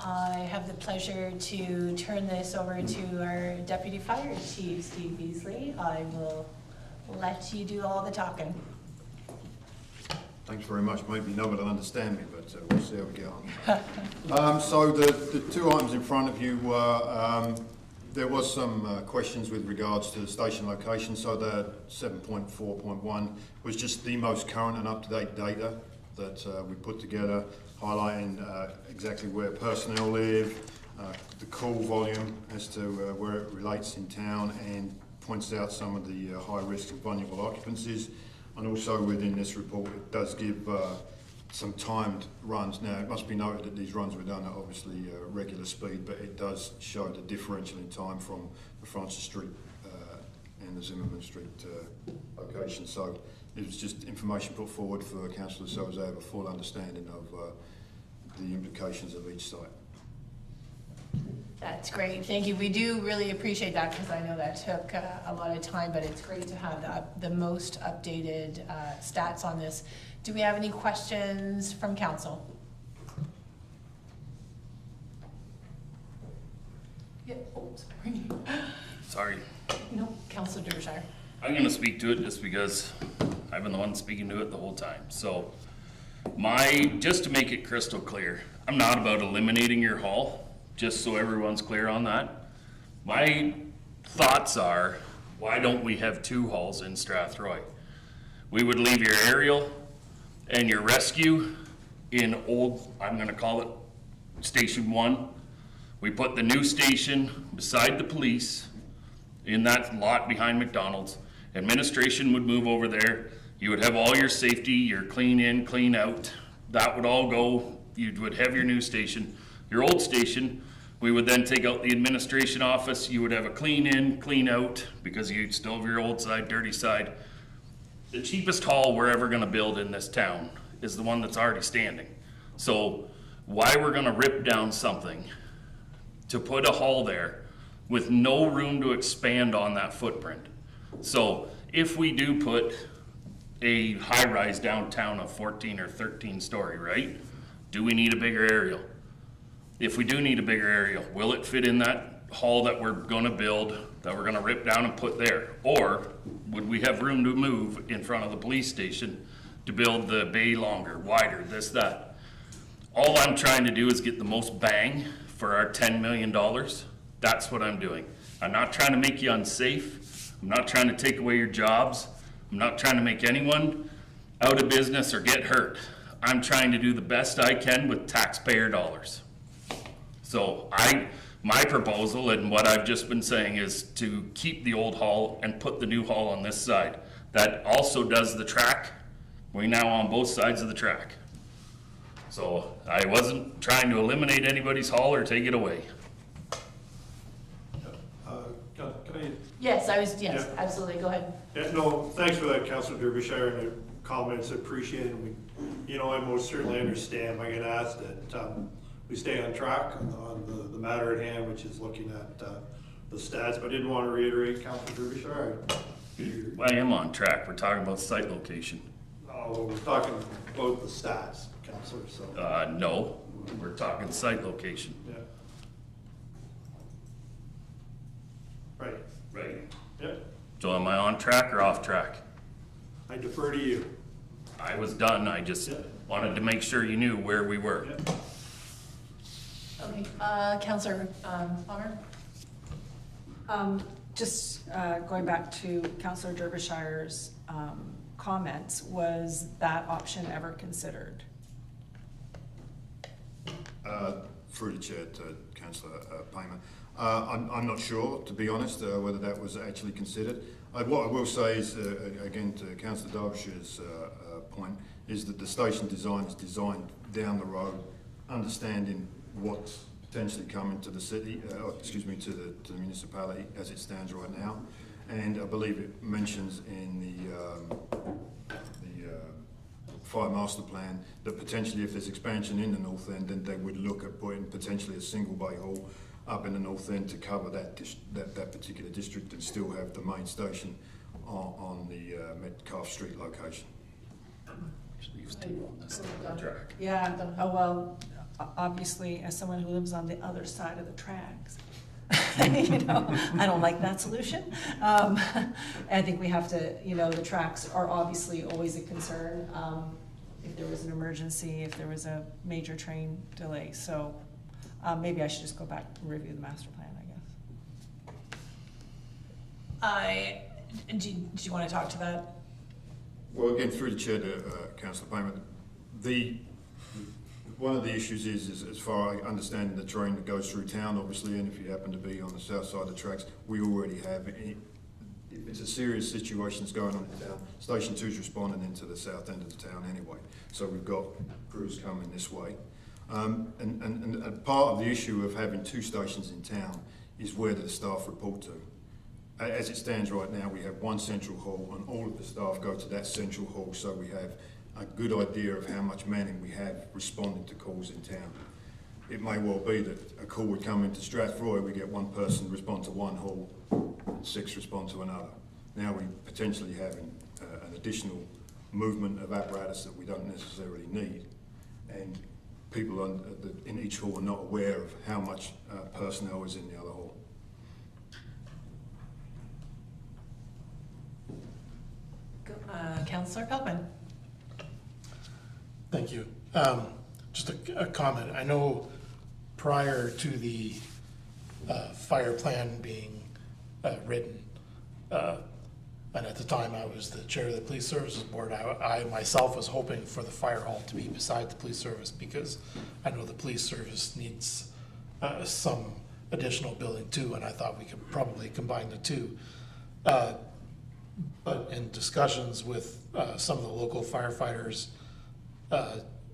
I have the pleasure to turn this over to our Deputy Fire Chief, Steve Beasley. I will let you do all the talking. Thanks very much. Maybe nobody will understand me, but we'll see how we get on. So the two items in front of you were, there was some questions with regards to the station location. So the 7.4.1 was just the most current and up-to-date data that we put together, highlighting exactly where personnel live, the call volume as to where it relates in town, and points out some of the high risk and vulnerable occupancies. And also within this report, it does give some timed runs. Now, it must be noted that these runs were done at obviously regular speed, but it does show the differential in time from the Francis Street and the Zimmerman Street location. So it was just information put forward for councillors so as they have a full understanding of the implications of each site. That's great, thank you. We do really appreciate that because I know that took a lot of time, but it's great to have the most updated stats on this. Do we have any questions from council? Yeah, oh, sorry. Sorry. No, Councilor Derbyshire. I'm gonna speak to it just because I've been the one speaking to it the whole time. So just to make it crystal clear, I'm not about eliminating your hall, just so everyone's clear on that. My thoughts are, why don't we have two halls in Strathroy? We would leave your aerial and your rescue in old, I'm gonna call it Station 1. We put the new station beside the police in that lot behind McDonald's. Administration would move over there. You would have all your safety, your clean in, clean out. That would all go. You would have your new station. Your old station, we would then take out the administration office. You would have a clean in, clean out, because you'd still have your old side, dirty side. The cheapest hall we're ever gonna build in this town is the one that's already standing. So why we're gonna rip down something to put a hall there with no room to expand on that footprint? So if we do put a high-rise downtown of 14 or 13 story, right? Do we need a bigger aerial? If we do need a bigger aerial, will it fit in that hall that we're gonna build, that we're gonna rip down and put there? Or would we have room to move in front of the police station to build the bay longer, wider, this, that? All I'm trying to do is get the most bang for our $10 million. That's what I'm doing. I'm not trying to make you unsafe. I'm not trying to take away your jobs. I'm not trying to make anyone out of business or get hurt. I'm trying to do the best I can with taxpayer dollars. So my proposal and what I've just been saying is to keep the old hall and put the new hall on this side. That also does the track. We're now on both sides of the track. So I wasn't trying to eliminate anybody's hall or take it away. Can I? Yes, yes, Yeah. absolutely, go ahead. Yeah, no, thanks for that, Councillor Derbyshire, and the comments, appreciate it. I most certainly understand. I get asked that we stay on track on the matter at hand, which is looking at the stats, but I didn't want to reiterate, Councillor Derbyshire. I am on track. We're talking about site location. Well, we're talking about the stats, Councillor, so. No, we're talking site location. Yeah. Right. Right. Yep. So am I on track or off track? I defer to you. I was done. I just wanted to make sure you knew where we were. Yep. Okay, Councillor Palmer? Just going back to Councillor Derbyshire's comments, was that option ever considered? Through the chair to Councillor Paymer. I'm not sure, to be honest, whether that was actually considered. What I will say is, again, to Councillor Derbyshire's point, is that the station design is designed down the road, understanding what's potentially coming to the city, to the municipality as it stands right now. And I believe it mentions in the fire master plan that potentially if there's expansion in the north end, then they would look at putting potentially a single bay hall up in the north end to cover that particular district and still have the main station on the Metcalfe Street location. Yeah, oh well, obviously, as someone who lives on the other side of the tracks, you know, I don't like that solution. I think we have to, you know, the tracks are obviously always a concern. If there was an emergency, if there was a major train delay, so maybe I should just go back and review the master plan, I guess. Do you want to talk to that? Well, again, through the chair to Councillor Payment, one of the issues is as far as I understand the train that goes through town, obviously, and if you happen to be on the south side of the tracks, we already have, if it's a serious situation that's going on in town, Station 2 is responding into the south end of the town anyway. So we've got crews coming this way. And part of the issue of having two stations in town is where the staff report to. As it stands right now, we have one central hall and all of the staff go to that central hall, so we have a good idea of how much manning we have responding to calls in town. It may well be that a call would come into Strathroy, we get one person respond to one hall, 6 respond to another. Now we potentially have an additional movement of apparatus that we don't necessarily need, and people in each hall are not aware of how much personnel is in the other hall. Councillor Peltman. Thank you. Just a comment. I know prior to the fire plan being written, and at the time I was the chair of the Police Services Board, I myself was hoping for the fire hall to be beside the police service because I know the police service needs some additional building too, and I thought we could probably combine the two. But in discussions with some of the local firefighters,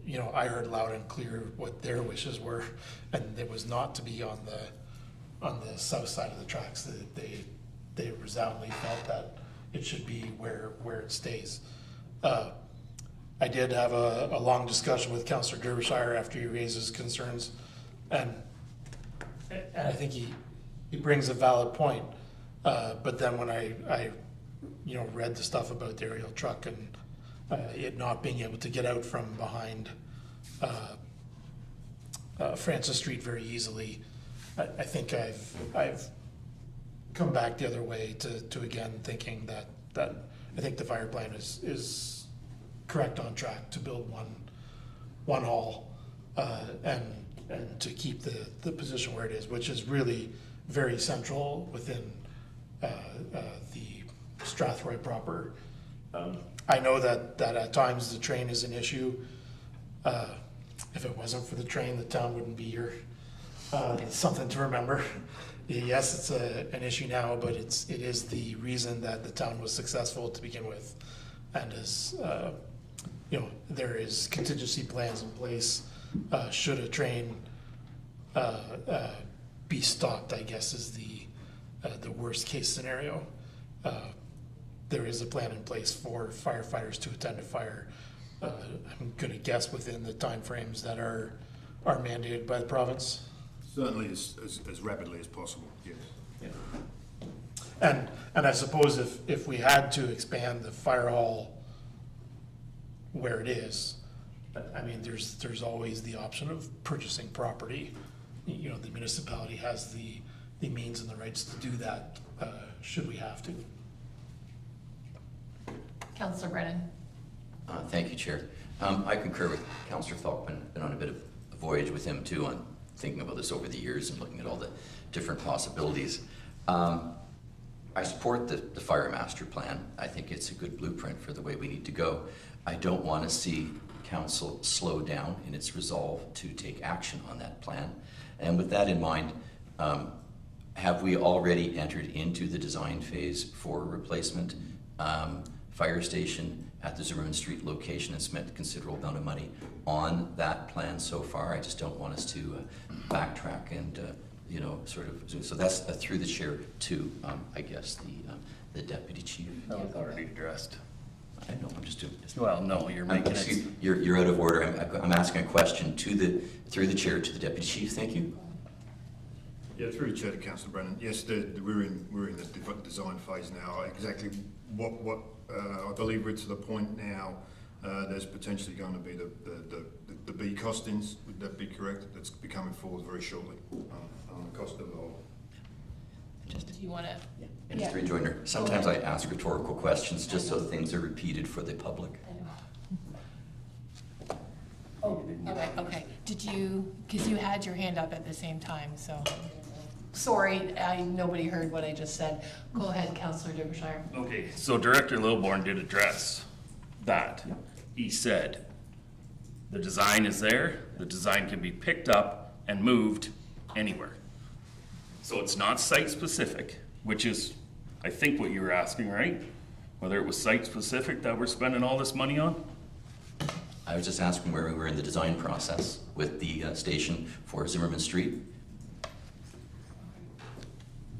you know, I heard loud and clear what their wishes were, and it was not to be on the south side of the tracks. They resoundingly felt that it should be where it stays. I did have a long discussion with Councillor Derbyshire after he raised his concerns, and I think he brings a valid point. But then when I you know, read the stuff about the aerial truck and it not being able to get out from behind Francis Street very easily, I think I've come back the other way to again thinking that I think the fire plan is correct on track to build one hall and to keep the position where it is, which is really very central within the Strathroy proper. I know that at times the train is an issue. If it wasn't for the train, the town wouldn't be here. It's something to remember. Yes, it's an issue now, but it is the reason that the town was successful to begin with, and is you know, there is contingency plans in place should a train be stopped, I guess is the worst case scenario. There is a plan in place for firefighters to attend a fire. I'm going to guess within the timeframes that are mandated by the province. Certainly as rapidly as possible, yes. Yeah. And I suppose if we had to expand the fire hall where it is, I mean, there's always the option of purchasing property. You know, the municipality has the means and the rights to do that should we have to. Councillor Brennan. Thank you, Chair. I concur with Councillor Falkman. Been on a bit of a voyage with him too on thinking about this over the years and looking at all the different possibilities. I support the fire master plan. I think it's a good blueprint for the way we need to go. I don't want to see council slow down in its resolve to take action on that plan. And with that in mind, have we already entered into the design phase for a replacement fire station at the Zimmerman Street location and spent a considerable amount of money on that plan so far? I just don't want us to backtrack and you know, sort of, so that's through the chair to, I guess, the deputy chief. That was already addressed. I know, I'm just doing this. Well, no, you're making it. You're out of order. I'm asking a question through the chair to the deputy chief. Thank you. Yeah, through the chair to Councillor Brennan. Yes, we're in the design phase now. Exactly what I believe we're to the point now. There's potentially going to be the B costings. Would that be correct? That's be coming forward very shortly on the cost of the whole. Do you want to? And just rejoinder. Sometimes I ask rhetorical questions just so things are repeated for the public. Oh, okay. Did you, because you had your hand up at the same time, so. Sorry, nobody heard what I just said. Go ahead, Councillor Derbyshire. Okay, so Director Lilborn did address that. He said, the design is there, the design can be picked up and moved anywhere. So it's not site-specific, which is, I think, what you were asking, right? Whether it was site-specific that we're spending all this money on? I was just asking where we were in the design process with the station for Zimmerman Street.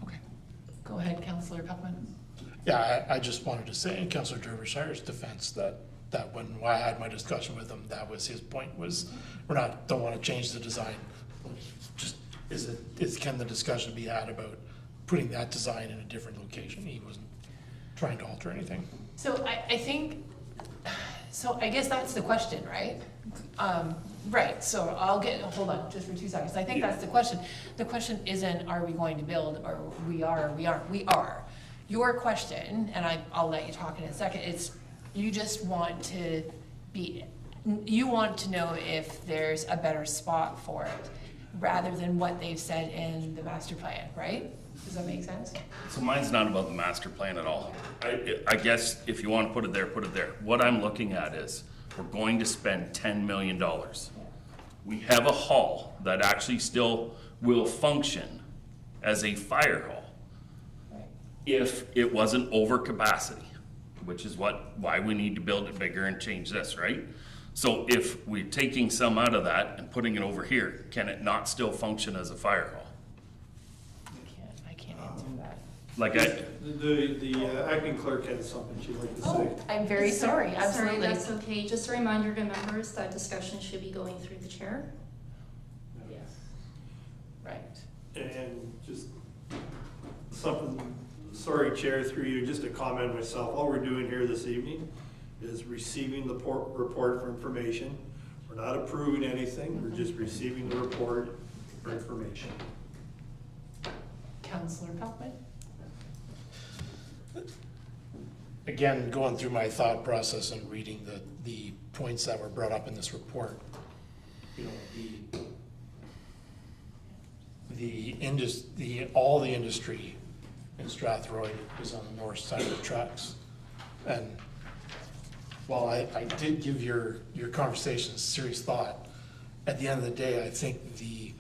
Okay. Go ahead, Councillor Puckman. Yeah, I just wanted to say in Councillor Derbyshire's defense that when I had my discussion with him, that was his point, was don't want to change the design. Just can the discussion be had about putting that design in a different location? He wasn't trying to alter anything. So I think, so I guess that's the question, right? Right, so hold on just for 2 seconds. I think that's the question. The question isn't, are we going to build, or we are, or we aren't. We are. Your question, and I'll let you talk in a second, it's, you just want to you want to know if there's a better spot for it, rather than what they've said in the master plan, right? Does that make sense? So mine's not about the master plan at all. I guess if you want to put it there, put it there. What I'm looking at is, we're going to spend $10 million. We have a hall that actually still will function as a fire hall if it wasn't over capacity, which is why we need to build it bigger and change this, right? So if we're taking some out of that and putting it over here, can it not still function as a fire hall? I can't answer that. Like The acting clerk had something she'd like to say. Oh, I'm very sorry, absolutely. Sorry, that's okay. Just a reminder to members that discussion should be going through the chair. Yes. Right. And just something, sorry, Chair, through you, just to comment myself, all we're doing here this evening is receiving the report for information. We're not approving anything, we're just receiving the report for information. Councillor Puckman? Again, going through my thought process and reading the points that were brought up in this report, you know, all the industry in Strathroy is on the north side of the tracks. And while I did give your conversation serious thought, at the end of the day, I think the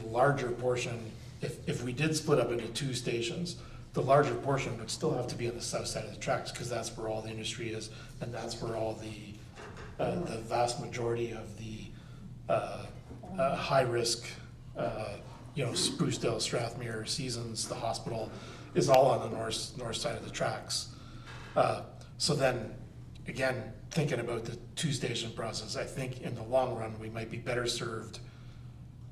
larger portion, if we did split up into 2 stations, the larger portion would still have to be on the south side of the tracks, because that's where all the industry is, and that's where all the vast majority of the high risk, Sprucedale, Strathmere, Seasons, the hospital, is all on the north side of the tracks. So then, again, thinking about the 2-station process, I think in the long run, we might be better served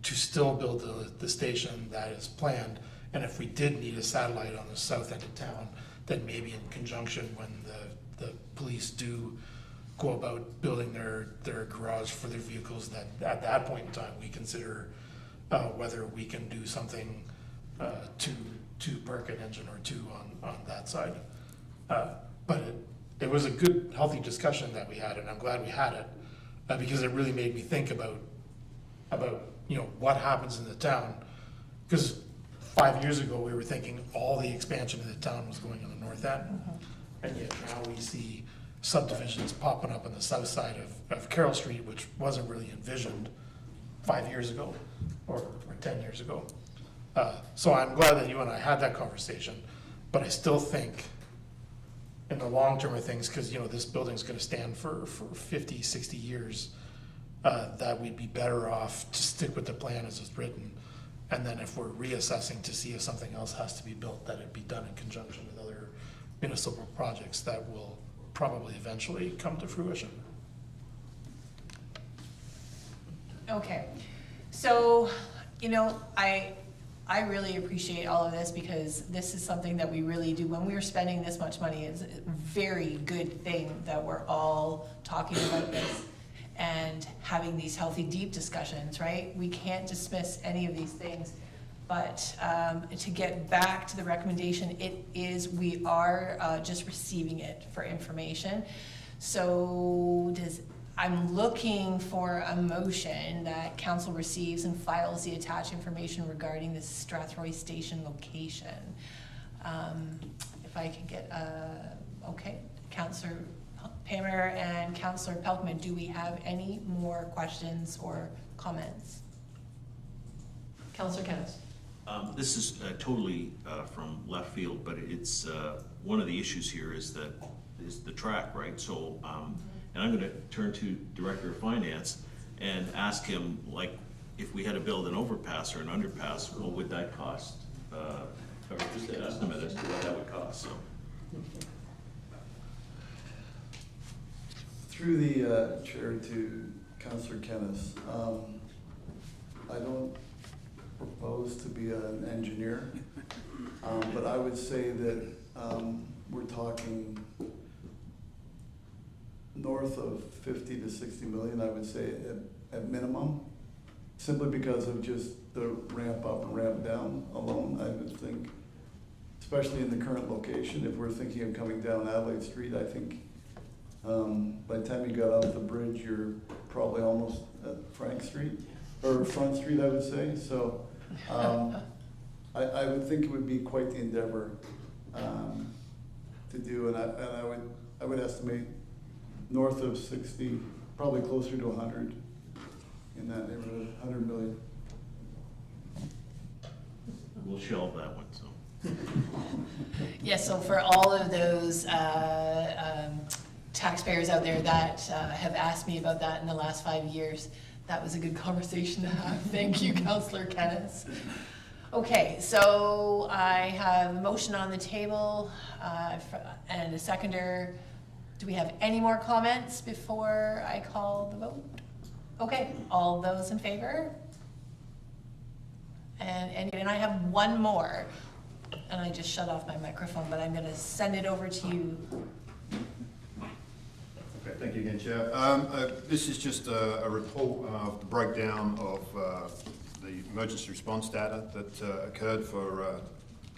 to still build the station that is planned. And if we did need a satellite on the south end of town, then maybe in conjunction when the police do go about building their garage for their vehicles, that at that point in time, we consider whether we can do something to park an engine or 2 on that side. But it was a good, healthy discussion that we had, and I'm glad we had it, because it really made me think about what happens in the town. Because 5 years ago, we were thinking all the expansion of the town was going on the north end. And yet now we see subdivisions popping up on the south side of Carroll Street, which wasn't really envisioned 5 years ago or 10 years ago. So I'm glad that you and I had that conversation, but I still think in the long term of things, because this building's gonna stand for 50, 60 years, that we'd be better off to stick with the plan as it's written. And then if we're reassessing to see if something else has to be built, that it be done in conjunction with other municipal projects that will probably eventually come to fruition. Okay, so, I really appreciate all of this because this is something that we really do. When we're spending this much money, it's a very good thing that we're all talking about this and having these healthy, deep discussions, right? We can't dismiss any of these things. But to get back to the recommendation, we are just receiving it for information. So I'm looking for a motion that council receives and files the attached information regarding the Strathroy Station location. If I can get, okay, Councillor Pammer and Councillor Pelkman, do we have any more questions or comments? Councillor Kenneth. This is totally from left field, but it's one of the issues here is the track, right? So, and I'm going to turn to Director of Finance and ask him, like, if we had to build an overpass or an underpass, what would that cost? Or just an estimate as to what that would cost. So. Through the chair to Councillor Kenneth, I don't propose to be an engineer, but I would say that we're talking north of 50 to 60 million, I would say at minimum, simply because of just the ramp up and ramp down alone. I would think, especially in the current location, if we're thinking of coming down Adelaide Street, I think by the time you got off the bridge, you're probably almost at Frank Street, or Front Street, I would say. So I would think it would be quite the endeavor to do, and I would estimate north of 60, probably closer to 100 in that neighborhood, 100 million. We'll shelve that one, so. Yes, so for all of those taxpayers out there that have asked me about that in the last 5 years, that was a good conversation to have. Thank you, Councillor Kenneth. Okay, so I have a motion on the table and a seconder. Do we have any more comments before I call the vote? Okay, all those in favor? And I have one more, and I just shut off my microphone, but I'm gonna send it over to you. Okay, thank you again, Chair. This is just a report of the breakdown of the emergency response data that occurred for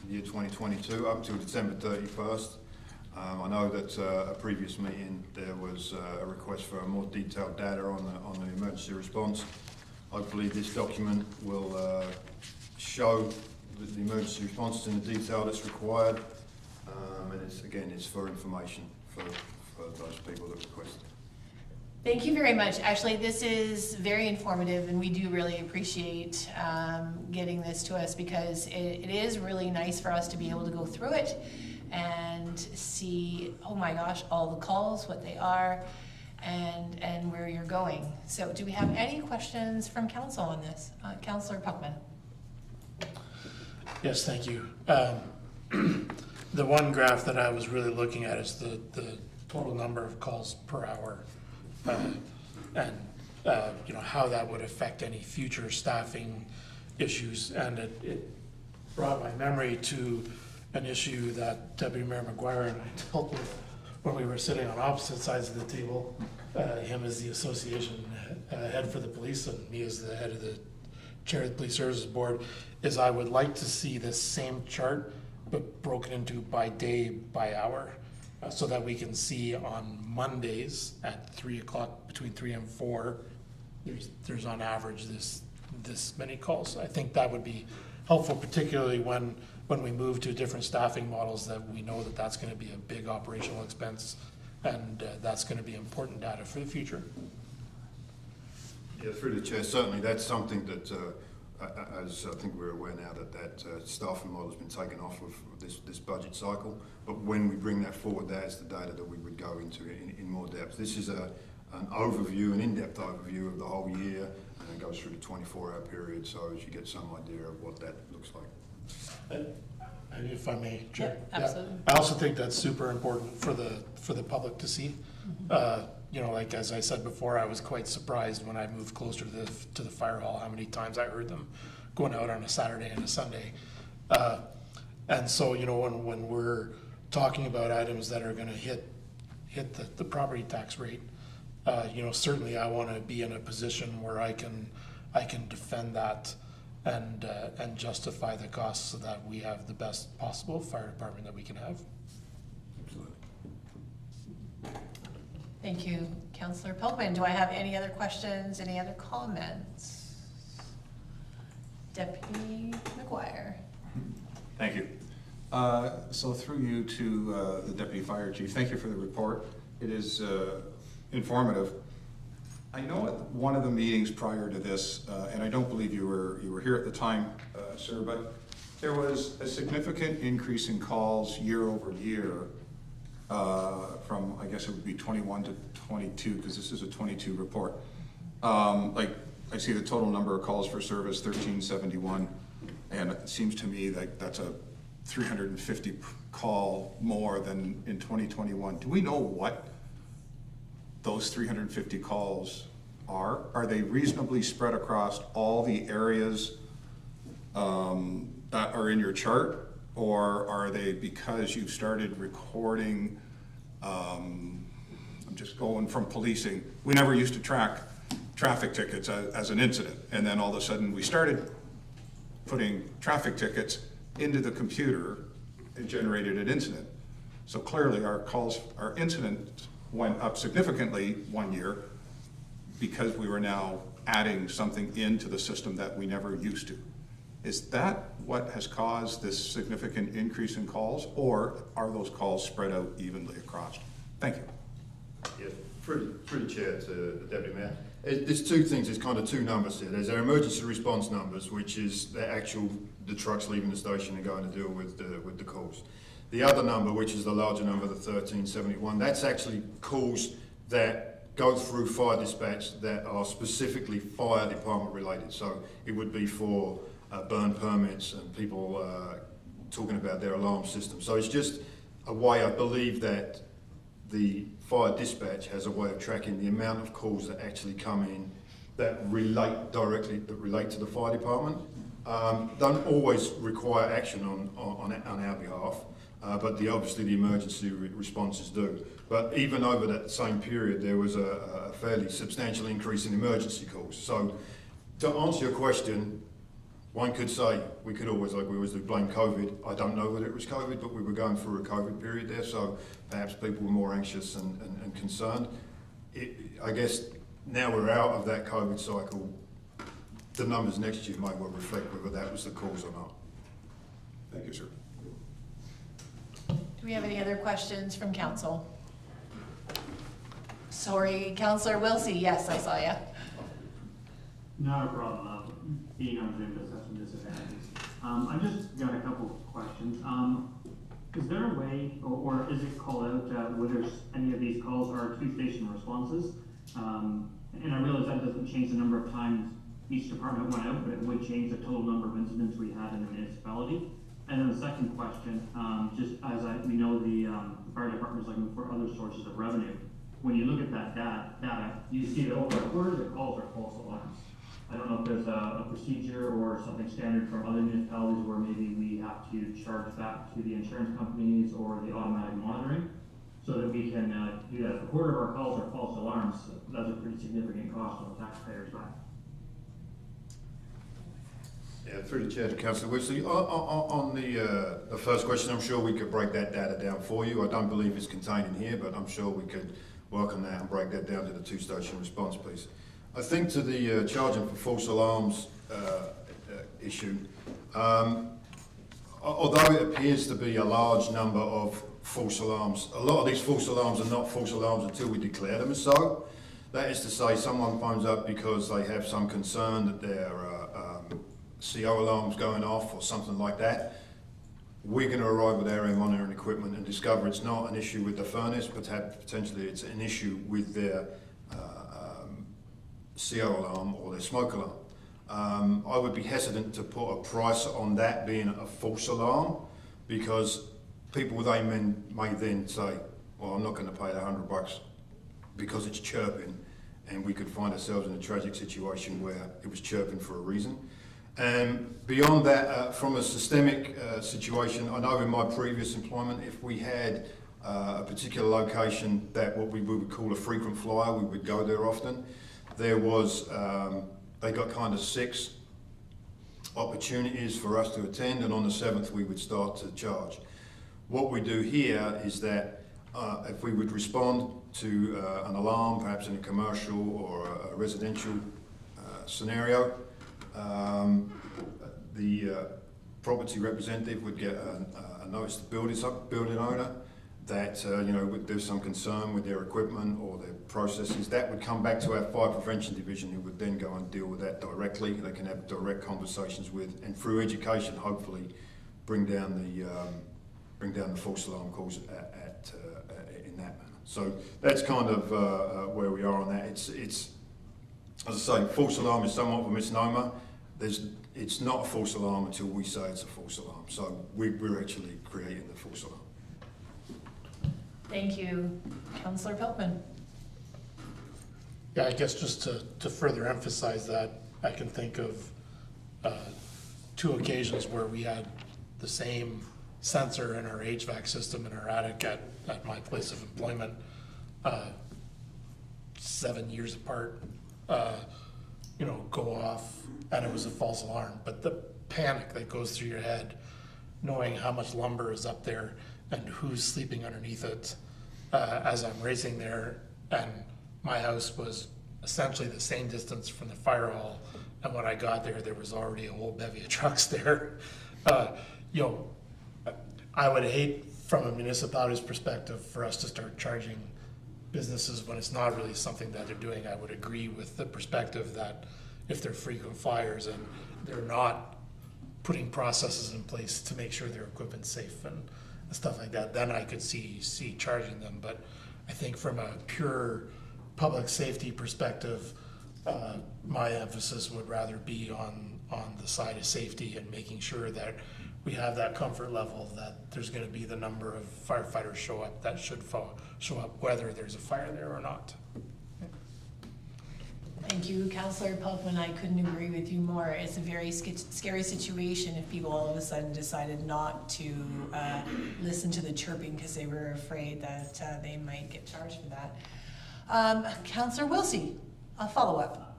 the year 2022 up to December 31st. I know that at a previous meeting there was a request for more detailed data on the emergency response. Hopefully this document will show the emergency response in the detail that's required, and it's for information for those people that requested. Thank you very much. Actually, this is very informative, and we do really appreciate getting this to us because it is really nice for us to be able to go through it and see, oh my gosh, all the calls, what they are, and where you're going. So do we have any questions from council on this? Councillor Puckman. Yes, thank you. The one graph that I was really looking at is the total number of calls per hour, and how that would affect any future staffing issues. And it brought my memory to an issue that Deputy Mayor McGuire and I dealt with when we were sitting on opposite sides of the table. Him as the association head for the police and me as the head of the chair of the Police Services Board, is I would like to see this same chart but broken into by day, by hour, so that we can see on Mondays at 3 o'clock, between 3 and 4, there's on average this many calls. I think that would be helpful, particularly when we move to different staffing models, that we know that that's going to be a big operational expense, and that's going to be important data for the future. Yeah, through the chair, certainly that's something that, as I think we're aware now, that staffing model has been taken off of this budget cycle. But when we bring that forward, that's the data that we would go into in more depth. This is an overview, an in-depth overview of the whole year, and it goes through the 24-hour period, so as you get some idea of what that looks like. If I may, Chair. Yep, absolutely. I also think that's super important for the public to see. You know, like as I said before, I was quite surprised when I moved closer to the fire hall how many times I heard them going out on a Saturday and a Sunday. And so, you know, when we're talking about items that are going to hit the property tax rate, you know, certainly I want to be in a position where I can defend that and justify the costs so that we have the best possible fire department that we can have. Thank you, Councillor Pelkman. Do I have any other questions, any other comments? Deputy McGuire. Thank you. So through you to the Deputy Fire Chief, thank you for the report. It is informative. I know at one of the meetings prior to this, and I don't believe you were here at the time, sir, but there was a significant increase in calls year over year from, I guess it would be 21 to 22, because this is a 22 report. Like, I see the total number of calls for service, 1371, and it seems to me like that's a 350 call more than in 2021. Do we know what those 350 calls are? Are they reasonably spread across all the areas that are in your chart? Or are they because you've started recording, I'm just going from policing, we never used to track traffic tickets as an incident, and then all of a sudden we started putting traffic tickets into the computer and generated an incident. So clearly our incidents went up significantly one year because we were now adding something into the system that we never used to. Is that what has caused this significant increase in calls, or are those calls spread out evenly across? Thank you. Yeah, through the chair to the Deputy Mayor. There's two things, there's kind of two numbers here. There's our emergency response numbers, which is the trucks leaving the station and going to deal with the calls. The other number, which is the larger number, the 1371, that's actually calls that go through fire dispatch that are specifically fire department related. So it would be for burn permits and people talking about their alarm system. So it's just a way, I believe, that the fire dispatch has a way of tracking the amount of calls that actually come in that relate to the fire department. Don't always require action on our behalf, but obviously the emergency responses do. But even over that same period, there was a fairly substantial increase in emergency calls. So to answer your question, one could say, we could always, like we always do, blame COVID. I don't know whether it was COVID, but we were going through a COVID period there, so perhaps people were more anxious and concerned. I guess now we're out of that COVID cycle, the numbers next year might well reflect whether that was the cause or not. Thank you, sir. Do we have any other questions from council? Sorry, Councillor Wilsey, yes, I saw you. Not a problem. Being on Zoom does have some disadvantages. I just got a couple questions. Is there a way, or is it called out whether any of these calls are two-station responses? And I realize that doesn't change the number of times each department went out, but it would change the total number of incidents we had in the municipality. And then the second question, just as we know the fire department is looking for other sources of revenue. When you look at that data, you see that over a quarter of the calls are false alarms. I don't know if there's a procedure or something standard from other municipalities where maybe we have to charge back to the insurance companies or the automatic monitoring so that we can do that. If a quarter of our calls are false alarms, that's a pretty significant cost on the taxpayers' back. Yeah, through the chair to Councillor Wilson. On the first question, I'm sure we could break that data down for you. I don't believe it's contained in here, but I'm sure we could work on that and break that down to the two-station response piece. I think to the charging for false alarms issue, Although it appears to be a large number of false alarms, a lot of these false alarms are not false alarms until we declare them as so. That is to say, someone phones up because they have some concern that their CO alarm's going off or something like that. We're going to arrive with our air monitoring equipment and discover it's not an issue with the furnace, but potentially it's an issue with their CO alarm or their smoke alarm. I would be hesitant to put a price on that being a false alarm, because people may then say, well, I'm not going to pay $100 because it's chirping, and we could find ourselves in a tragic situation where it was chirping for a reason. And beyond that, from a systemic situation, I know in my previous employment, if we had a particular location that what we would call a frequent flyer, we would go there often. There was, they got kind of 6 opportunities for us to attend, and on the 7th we would start to charge. What we do here is that if we would respond to an alarm, perhaps in a commercial or a residential scenario, the property representative would get a notice to the building owner that there's some concern with their equipment or their processes. That would come back to our fire prevention division, who would then go and deal with that directly. They can have direct conversations with, and through education, hopefully, bring down the false alarm calls in that manner. So that's kind of where we are on that. It's as I say, false alarm is somewhat of a misnomer. It's not a false alarm until we say it's a false alarm. So we're actually creating the false alarm. Thank you. Councillor Piltman. Yeah, I guess just to further emphasize that, I can think of 2 occasions where we had the same sensor in our HVAC system in our attic at my place of employment, 7 years apart, go off, and it was a false alarm. But the panic that goes through your head, knowing how much lumber is up there and who's sleeping underneath it, as I'm racing there, and my house was essentially the same distance from the fire hall, and when I got there, there was already a whole bevy of trucks there. I would hate, from a municipality's perspective, for us to start charging businesses when it's not really something that they're doing. I would agree with the perspective that if they're frequent flyers and they're not putting processes in place to make sure their equipment's safe and stuff like that, then I could see charging them. But I think from a pure public safety perspective, my emphasis would rather be on the side of safety and making sure that we have that comfort level that there's going to be the number of firefighters show up that should show up whether there's a fire there or not. Thank you, Councillor Piltman. I couldn't agree with you more. It's a very scary situation if people all of a sudden decided not to listen to the chirping because they were afraid that they might get charged for that. Councillor Wilsey, a follow-up.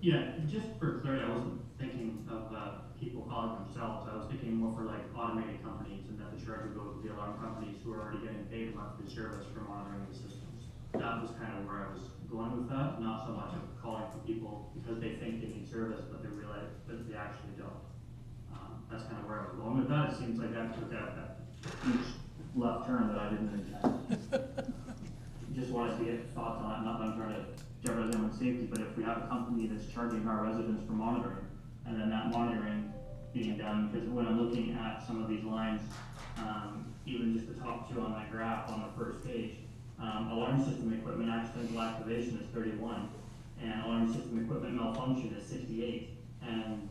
Yeah, just for clarity, I wasn't thinking of people calling themselves. I was thinking more for like automated companies, and that the charge would go to the alarm companies who are already getting paid monthly service for monitoring the systems. That was kind of where I was going with that, not so much of calling for people because they think they need service, but they realize that they actually don't. That's kind of where I was going with that. It seems like that took that huge left turn that I didn't intend. Just wanted to get thoughts on that. Not that I'm trying to jeopardize anyone's safety, but if we have a company that's charging our residents for monitoring, and then that monitoring being done, because when I'm looking at some of these lines, even just the top 2 on that graph on the first page, alarm system equipment accidental activation is 31, and alarm system equipment malfunction is 68, and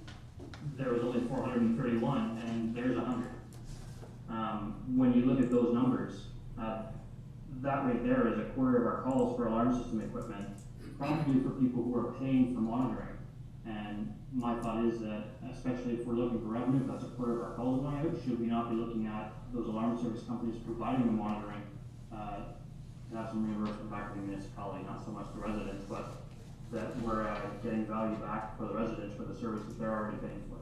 there was only 431, and there's 100. When you look at those numbers, that right there is a quarter of our calls for alarm system equipment, probably for people who are paying for monitoring. And my thought is that, especially if we're looking for revenue, if that's a quarter of our calls going out, should we not be looking at those alarm service companies providing the monitoring to have some reimbursement back to the municipality, not so much the residents, but that we're getting value back for the residents for the services they're already paying for.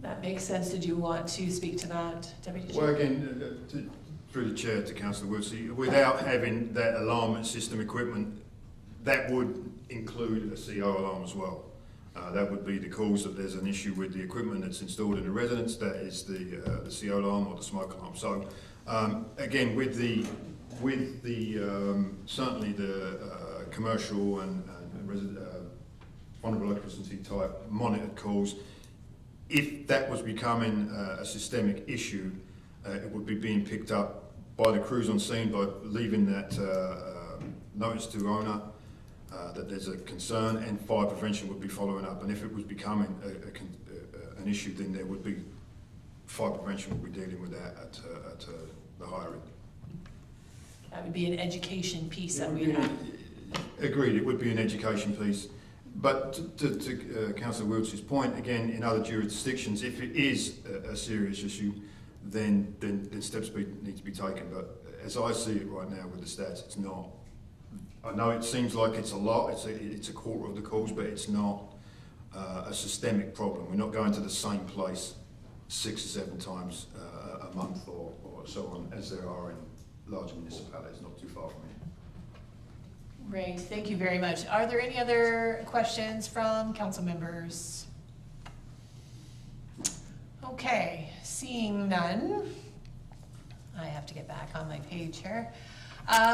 That makes sense. Did you want to speak to that, Deputy Chair? Well, again, through the chair to Councillor Wilsey, without having that alarm system equipment, that would include a CO alarm as well. That would be the cause that there's an issue with the equipment that's installed in the residence. That is the CO alarm or the smoke alarm. So again, with the certainly the commercial and vulnerable electricity type monitored calls, if that was becoming a systemic issue, it would be being picked up by the crews on scene by leaving that notice to owner that there's a concern, and fire prevention would be following up. And if it was becoming an issue, then there would be fire prevention would be dealing with that at the higher end. That would be an education piece that we have. Agreed, it would be an education piece. But to Councillor Wiltsh's point, again, in other jurisdictions, if it is a serious issue, then steps need to be taken. But as I see it right now with the stats, it's not. I know it seems like it's a lot, it's a quarter of the calls, but it's not a systemic problem. We're not going to the same place 6 or 7 times a month or so on as there are in large municipalities, not too far from here. Great, thank you very much. Are there any other questions from council members? Okay, seeing none, I have to get back on my page here.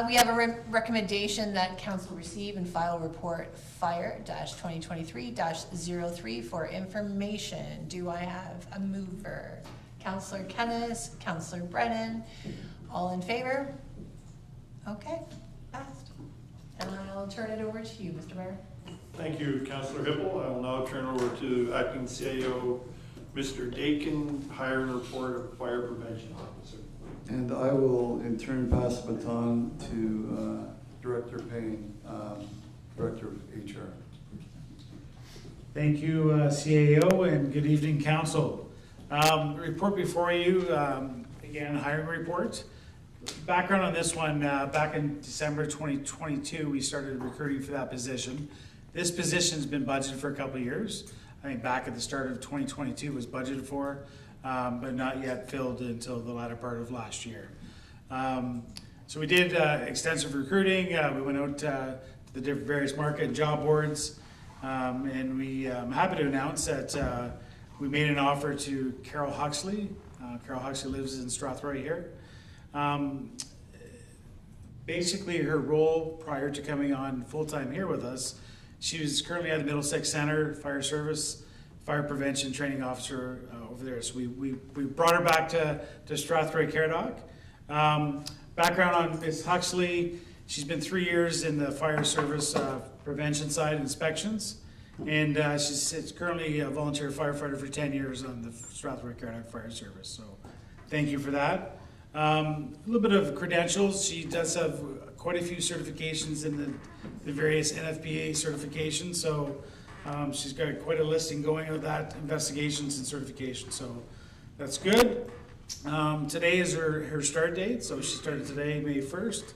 We have a recommendation that council receive and file report fire-2023-03 for information. Do I have a mover? Councillor Kennis, Councillor Brennan, all in favor? Okay, passed. And I'll turn it over to you, Mr. Mayor. Thank you, Councillor Hippel. I will now turn over to Acting CAO, Mr. Dakin, hire and report of fire prevention officer. And I will in turn pass the baton to Director Payne, Director of HR. Thank you, CAO, and good evening, Council. Report before you, again, hiring report. Background on this one, back in December 2022, we started recruiting for that position. This position's been budgeted for a couple of years. I think back at the start of 2022 was budgeted for, but not yet filled until the latter part of last year. So we did extensive recruiting. We went out to the different various market and job boards, and I'm happy to announce that we made an offer to Carol Huxley. Carol Huxley lives in Strathroy here. Basically, her role prior to coming on full-time here with us, she was currently at the Middlesex Center Fire Service, Fire Prevention Training Officer over there. So we brought her back to Strathroy-Caradoc. Background on Ms. Huxley, she's been 3 years in the fire service prevention side inspections, and she's currently a volunteer firefighter for 10 years on the Strathroy-Caradoc Fire Service. So thank you for that. A little bit of credentials. She does have quite a few certifications in the various NFPA certifications. So she's got quite a listing going of that, investigations and certifications. So that's good. Today is her start date. So she started today, May 1st.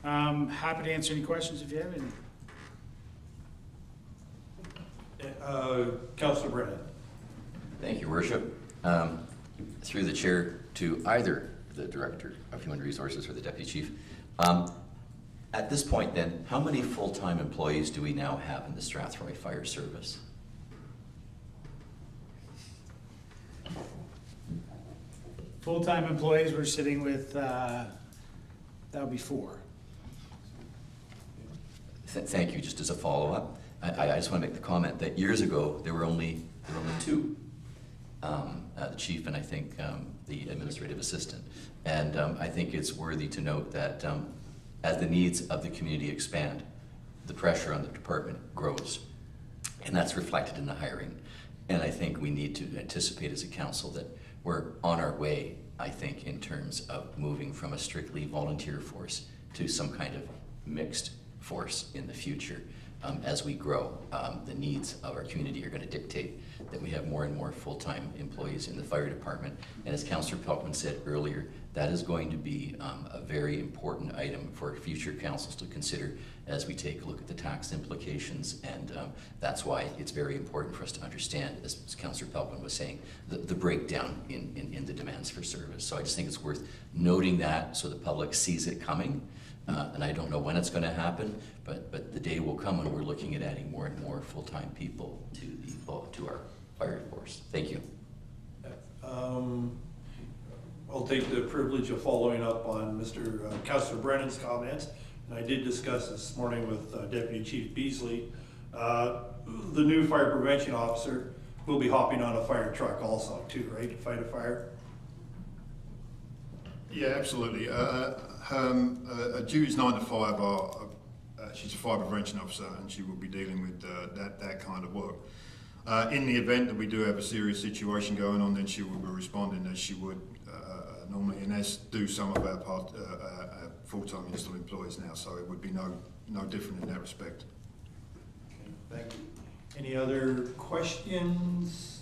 Happy to answer any questions if you have any. Councillor Brennan. Thank you, Worship. Through the chair to either the Director of Human Resources or the Deputy Chief. At this point then, how many full-time employees do we now have in the Strathroy Fire Service? Full-time employees, we're sitting with, that would be 4. Thank you. Just as a follow-up, I just want to make the comment that years ago there were only 2. The chief and I think the administrative assistant. And I think it's worthy to note that as the needs of the community expand, the pressure on the department grows. And that's reflected in the hiring. And I think we need to anticipate as a council that we're on our way, I think, in terms of moving from a strictly volunteer force to some kind of mixed force in the future. As we grow, the needs of our community are going to dictate that we have more and more full-time employees in the fire department. And as Councillor Pelkman said earlier, that is going to be a very important item for future councils to consider as we take a look at the tax implications. And that's why it's very important for us to understand, as Councillor Pelkman was saying, the breakdown in the demands for service. So I just think it's worth noting that so the public sees it coming. And I don't know when it's gonna happen, but the day will come when we're looking at adding more and more full-time people to our fire force. Thank you. I'll take the privilege of following up on Councillor Brennan's comments. And I did discuss this morning with Deputy Chief Beasley. The new fire prevention officer will be hopping on a fire truck also too, right, to fight a fire? Yeah, absolutely. Her duties 9 to 5 are, she's a fire prevention officer and she will be dealing with that kind of work. In the event that we do have a serious situation going on, then she will be responding as she would normally, and as do some of our full-time municipal employees now, so it would be no different in that respect. Okay, thank you. Any other questions?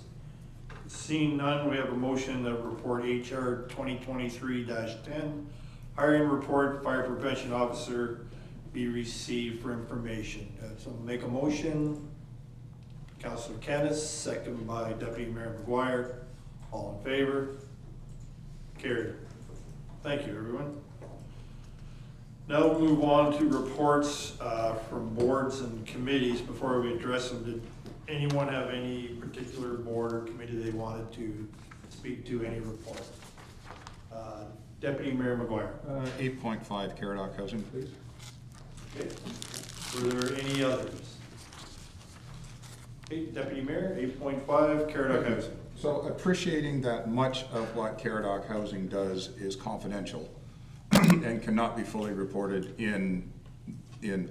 Seeing none, we have a motion that report HR 2023-10, hiring report, fire prevention officer, be received for information. So make a motion. Councillor Kennis, second by Deputy Mayor McGuire. All in favor? Carried. Thank you, everyone. Now we'll move on to reports from boards and committees. Before we address them, did anyone have any particular board or committee they wanted to speak to, any report? Deputy Mayor McGuire. 8.5 Caradoc housing, please. Okay. Were there any others? Okay, Deputy Mayor, 8.5 Caradoc housing. So appreciating that much of what Caradoc Housing does is confidential and cannot be fully reported in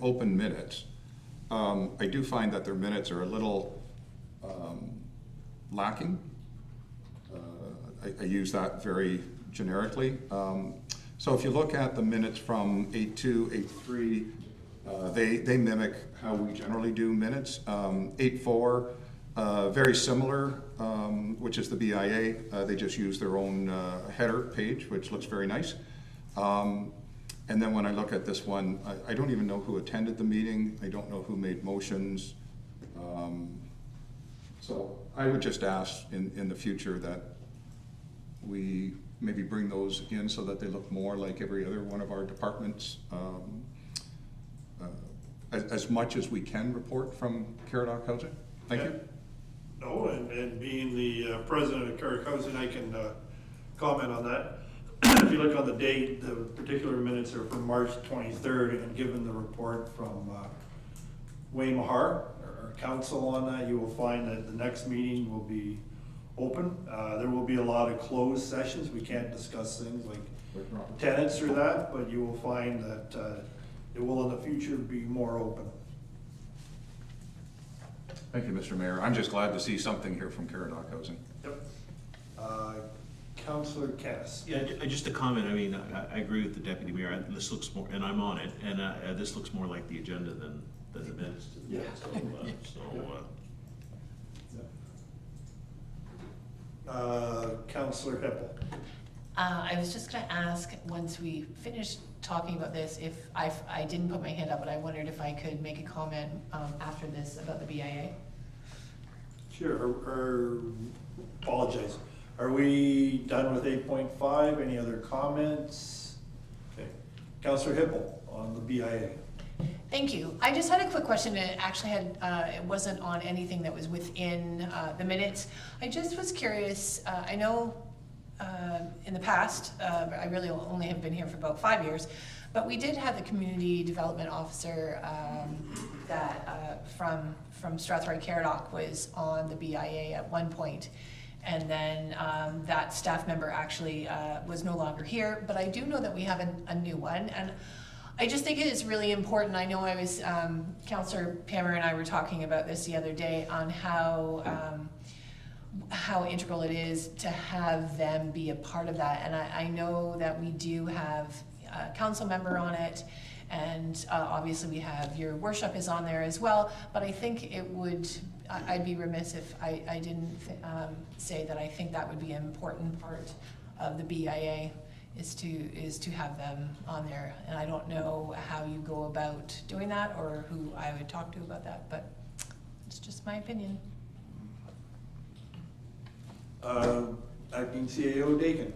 open minutes, I do find that their minutes are a little lacking. I use that very generically. So if you look at the minutes from 8.2, 8.3, they mimic how we generally do minutes. 8.4, very similar, which is the BIA. They just use their own header page, which looks very nice. And then when I look at this one, I don't even know who attended the meeting. I don't know who made motions. So I would just ask in the future that we maybe bring those in so that they look more like every other one of our departments. As much as we can report from Caradoc Housing. Thank you. No, and being the president of Caradoc Housing, I can comment on that. If you look on the date, the particular minutes are from March 23rd, and given the report from Wayne Mahar, our counsel on that, you will find that the next meeting will be open. There will be a lot of closed sessions. We can't discuss things like tenants or that, but you will find that it will in the future be more open. Thank you, Mr. Mayor. I'm just glad to see something here from Caradoc Housing. Yep. Councillor Cass. Yeah, just a comment. I mean, I agree with the deputy mayor. This looks more, and I'm on it, and this looks more like the agenda than the minutes. Yeah. Councillor Heppel. I was just gonna ask, once we finish talking about this, if I didn't put my hand up, but I wondered if I could make a comment after this about the BIA. Sure, apologize. Are we done with 8.5? Any other comments? Okay. Councillor Hippel on the BIA. Thank you. I just had a quick question. It actually had, it wasn't on anything that was within the minutes. I just was curious, I know in the past, I really only have been here for about 5 years, but we did have the community development officer that from Strathroy-Caradoc was on the BIA at one point. And then that staff member actually was no longer here, but I do know that we have a new one. And I just think it is really important. I know I was, Councillor Pammer and I were talking about this the other day on how integral it is to have them be a part of that. And I know that we do have a council member on it, and obviously we have your worship is on there as well, but I think it would, I'd be remiss if I didn't say that I think that would be an important part of the BIA is to have them on there. And I don't know how you go about doing that or who I would talk to about that, but it's just my opinion. Acting CAO Dakin.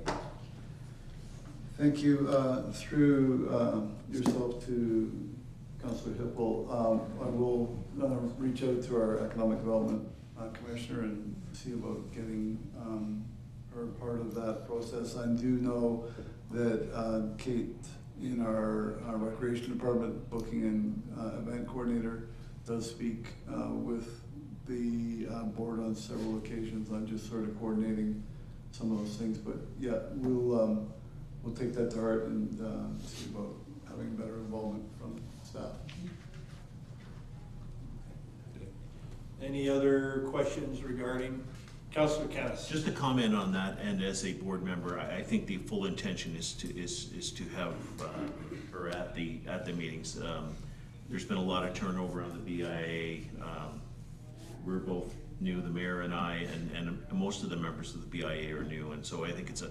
Thank you. Through yourself to Councillor Hippel, I will reach out to our Economic Development Commissioner and see about getting her part of that process. I do know that Kate in our Recreation Department, booking and event coordinator, does speak with the board on several occasions. I'm just sort of coordinating some of those things, but yeah, we'll take that to heart and see about having better involvement from staff. Any other questions regarding Councillor Canis? Just a comment on that, and as a board member, I think the full intention is to have her at the meetings. There's been a lot of turnover on the BIA. We're both new, the mayor and I, and most of the members of the BIA are new, and so I think it's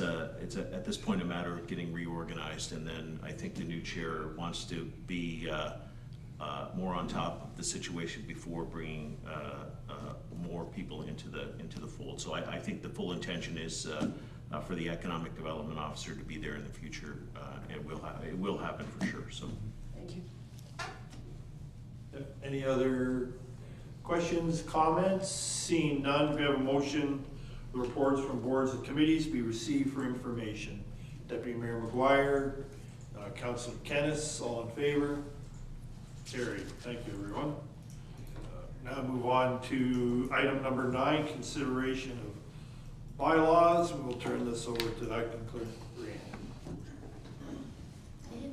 at this point a matter of getting reorganized, and then I think the new chair wants to be more on top of the situation before bringing more people into the fold. So I think the full intention is for the economic development officer to be there in the future. It will happen for sure. So Thank you. Any other questions, comments? Seeing none, we have a motion. The reports from boards and committees be received for information. Deputy Mayor McGuire, Councillor Canis, all in favor? Carried. Thank you, everyone. Now move on to item number 9, consideration of bylaws. We'll turn this over to Acting Clerk Brianne.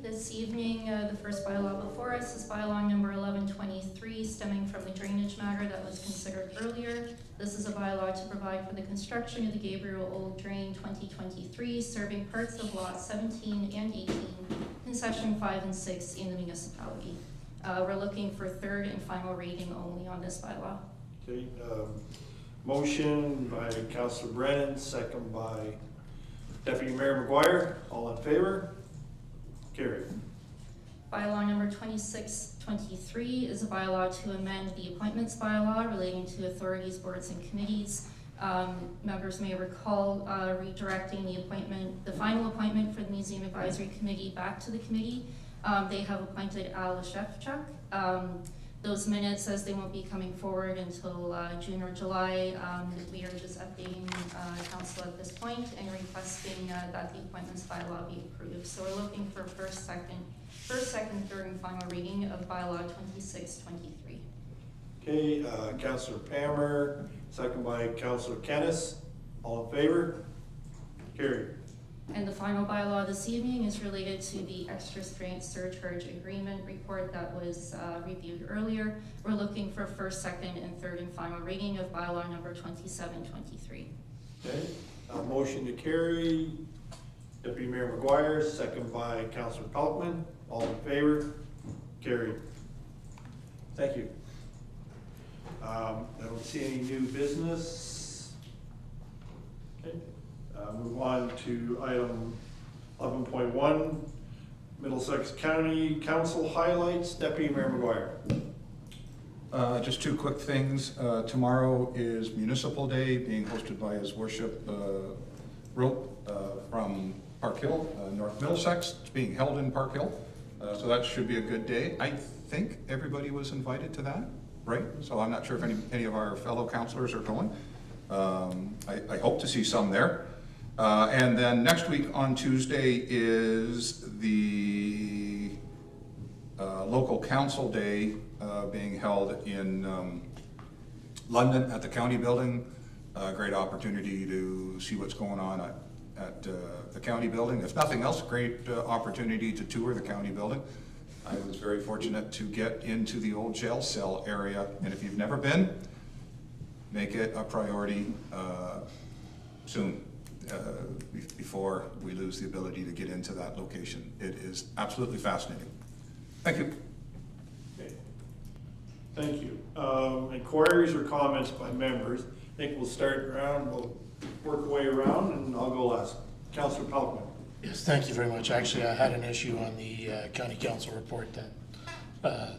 This evening, the first bylaw before us is bylaw number 1123, stemming from the drainage matter that was considered earlier. This is a bylaw to provide for the construction of the Gabriel Old Drain 2023, serving parts of lots 17 and 18, concession 5 and 6 in the municipality. We're looking for third and final reading only on this bylaw. Okay, motion by Councillor Brennan, second by Deputy Mayor McGuire. All in favor? Carried. Bylaw number 2623 is a bylaw to amend the appointments bylaw relating to authorities, boards, and committees. Members may recall redirecting the final appointment for the Museum Advisory Committee back to the committee. They have appointed Al Shevchuk. Those minutes, as they won't be coming forward until June or July, we are just updating council at this point and requesting that the appointments bylaw be approved. So we're looking for first, second, third, and final reading of bylaw 2623. Okay, Councillor Palmer, second by Councillor Canis. All in favor? Carried. And the final bylaw this evening is related to the extra strength surcharge agreement report that was reviewed earlier. We're looking for first, second, and third and final reading of bylaw number 2723. Okay, motion to carry. Deputy Mayor McGuire, second by Councillor Pelkman. All in favor? Carried. Thank you. I don't see any new business. Okay. Move on to item 11.1, Middlesex County Council highlights. Deputy Mayor McGuire. Just two quick things. Tomorrow is Municipal Day, being hosted by His Worship Rope from Park Hill, North Middlesex. It's being held in Park Hill, so that should be a good day. I think everybody was invited to that, right? So I'm not sure if any of our fellow councilors are going. I hope to see some there. And then next week on Tuesday is the local council day being held in London at the county building. Great opportunity to see what's going on at the county building. If nothing else, great opportunity to tour the county building. I was very fortunate to get into the old jail cell area, and if you've never been, make it a priority soon. Before we lose the ability to get into that location. It is absolutely fascinating. Thank you. Okay. Thank you. Inquiries or comments by members? I think we'll start around, we'll work our way around, and I'll go last. Councillor Pelkman. Yes, thank you very much. Actually, I had an issue on the county council report that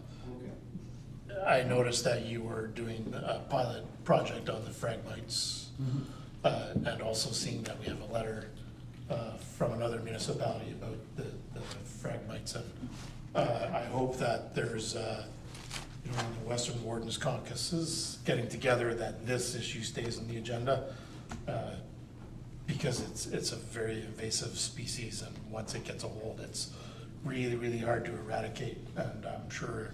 I noticed that you were doing a pilot project on the fragmites. And also seeing that we have a letter from other municipality about the fragmites. And I hope that there's, you know, the Western Wardens Caucus is getting together, that this issue stays on the agenda, because it's a very invasive species, and once it gets a hold, it's really, really hard to eradicate. And I'm sure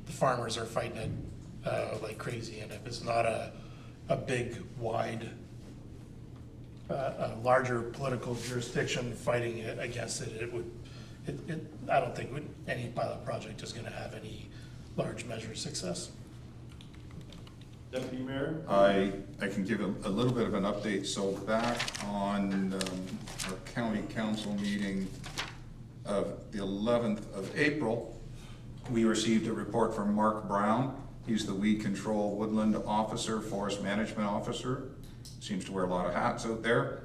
the farmers are fighting it like crazy, and if it's not a big, wide, a larger political jurisdiction fighting it against it, I don't think any pilot project is going to have any large measure of success. Deputy Mayor? I can give a little bit of an update. So back on our county council meeting of the 11th of April, we received a report from Mark Brown. He's the weed control woodland officer, forest management officer. Seems to wear a lot of hats out there.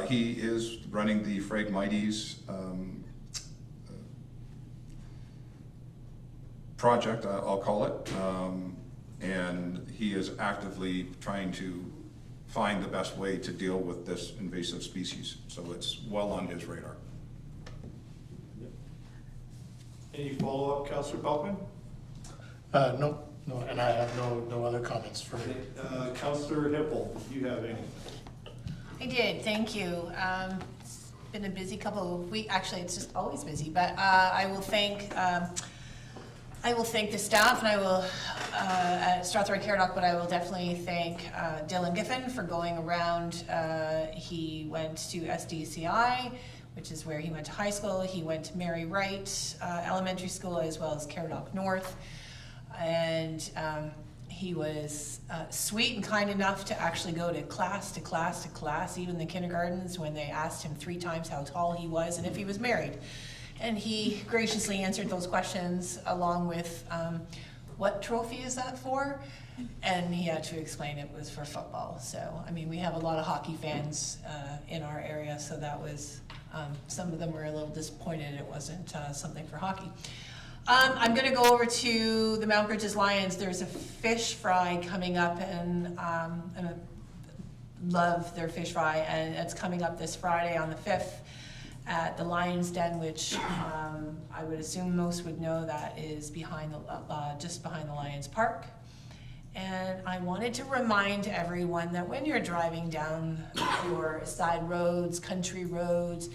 He is running the Phragmites project, I'll call it. And he is actively trying to find the best way to deal with this invasive species. So it's well on his radar. Any follow-up, Councillor Pelkman? No, and I have no other comments for you. Councillor Hippel, do you have any? I did, thank you. It's been a busy couple of weeks. Actually, it's just always busy, but I will thank the staff, and I will at Strathroy-Caradoc, but I will definitely thank Dylan Giffen for going around. He went to SDCI, which is where he went to high school. He went to Mary Wright Elementary School, as well as Caradoc North. And he was sweet and kind enough to actually go to class, even the kindergartens, when they asked him 3 times how tall he was and if he was married. And he graciously answered those questions, along with what trophy is that for? And he had to explain it was for football. So, I mean, we have a lot of hockey fans in our area, so that was, some of them were a little disappointed it wasn't something for hockey. I'm gonna go over to the Mount Bridges Lions. There's a fish fry coming up, and I love their fish fry, and it's coming up this Friday on the 5th at the Lions Den, which I would assume most would know that is behind the, just behind the Lions Park. And I wanted to remind everyone that when you're driving down your side roads, country roads,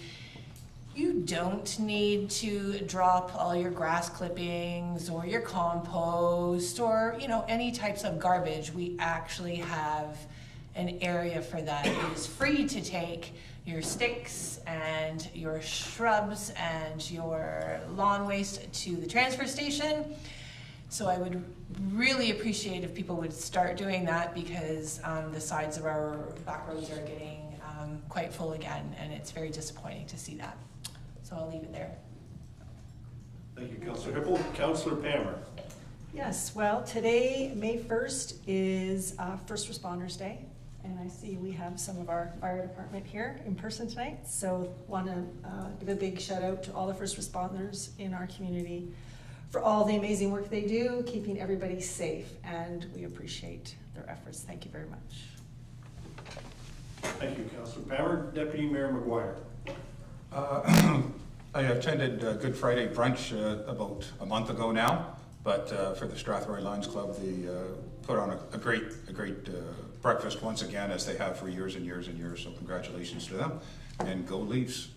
you don't need to drop all your grass clippings or your compost or, you know, any types of garbage. We actually have an area for that. It is free to take your sticks and your shrubs and your lawn waste to the transfer station. So I would really appreciate if people would start doing that, because the sides of our back roads are getting quite full again, and it's very disappointing to see that. So I'll leave it there. Thank you, Councillor Hippel. Councillor Pammer. Yes, well, today, May 1st, is First Responders Day. And I see we have some of our fire department here in person tonight. So want to give a big shout out to all the first responders in our community for all the amazing work they do, keeping everybody safe. And we appreciate their efforts. Thank you very much. Thank you, Councillor Pammer. Deputy Mayor McGuire. I attended Good Friday brunch about a month ago now, but for the Strathroy Lions Club, they put on a great breakfast once again, as they have for years and years and years. So congratulations to them, and go Leafs.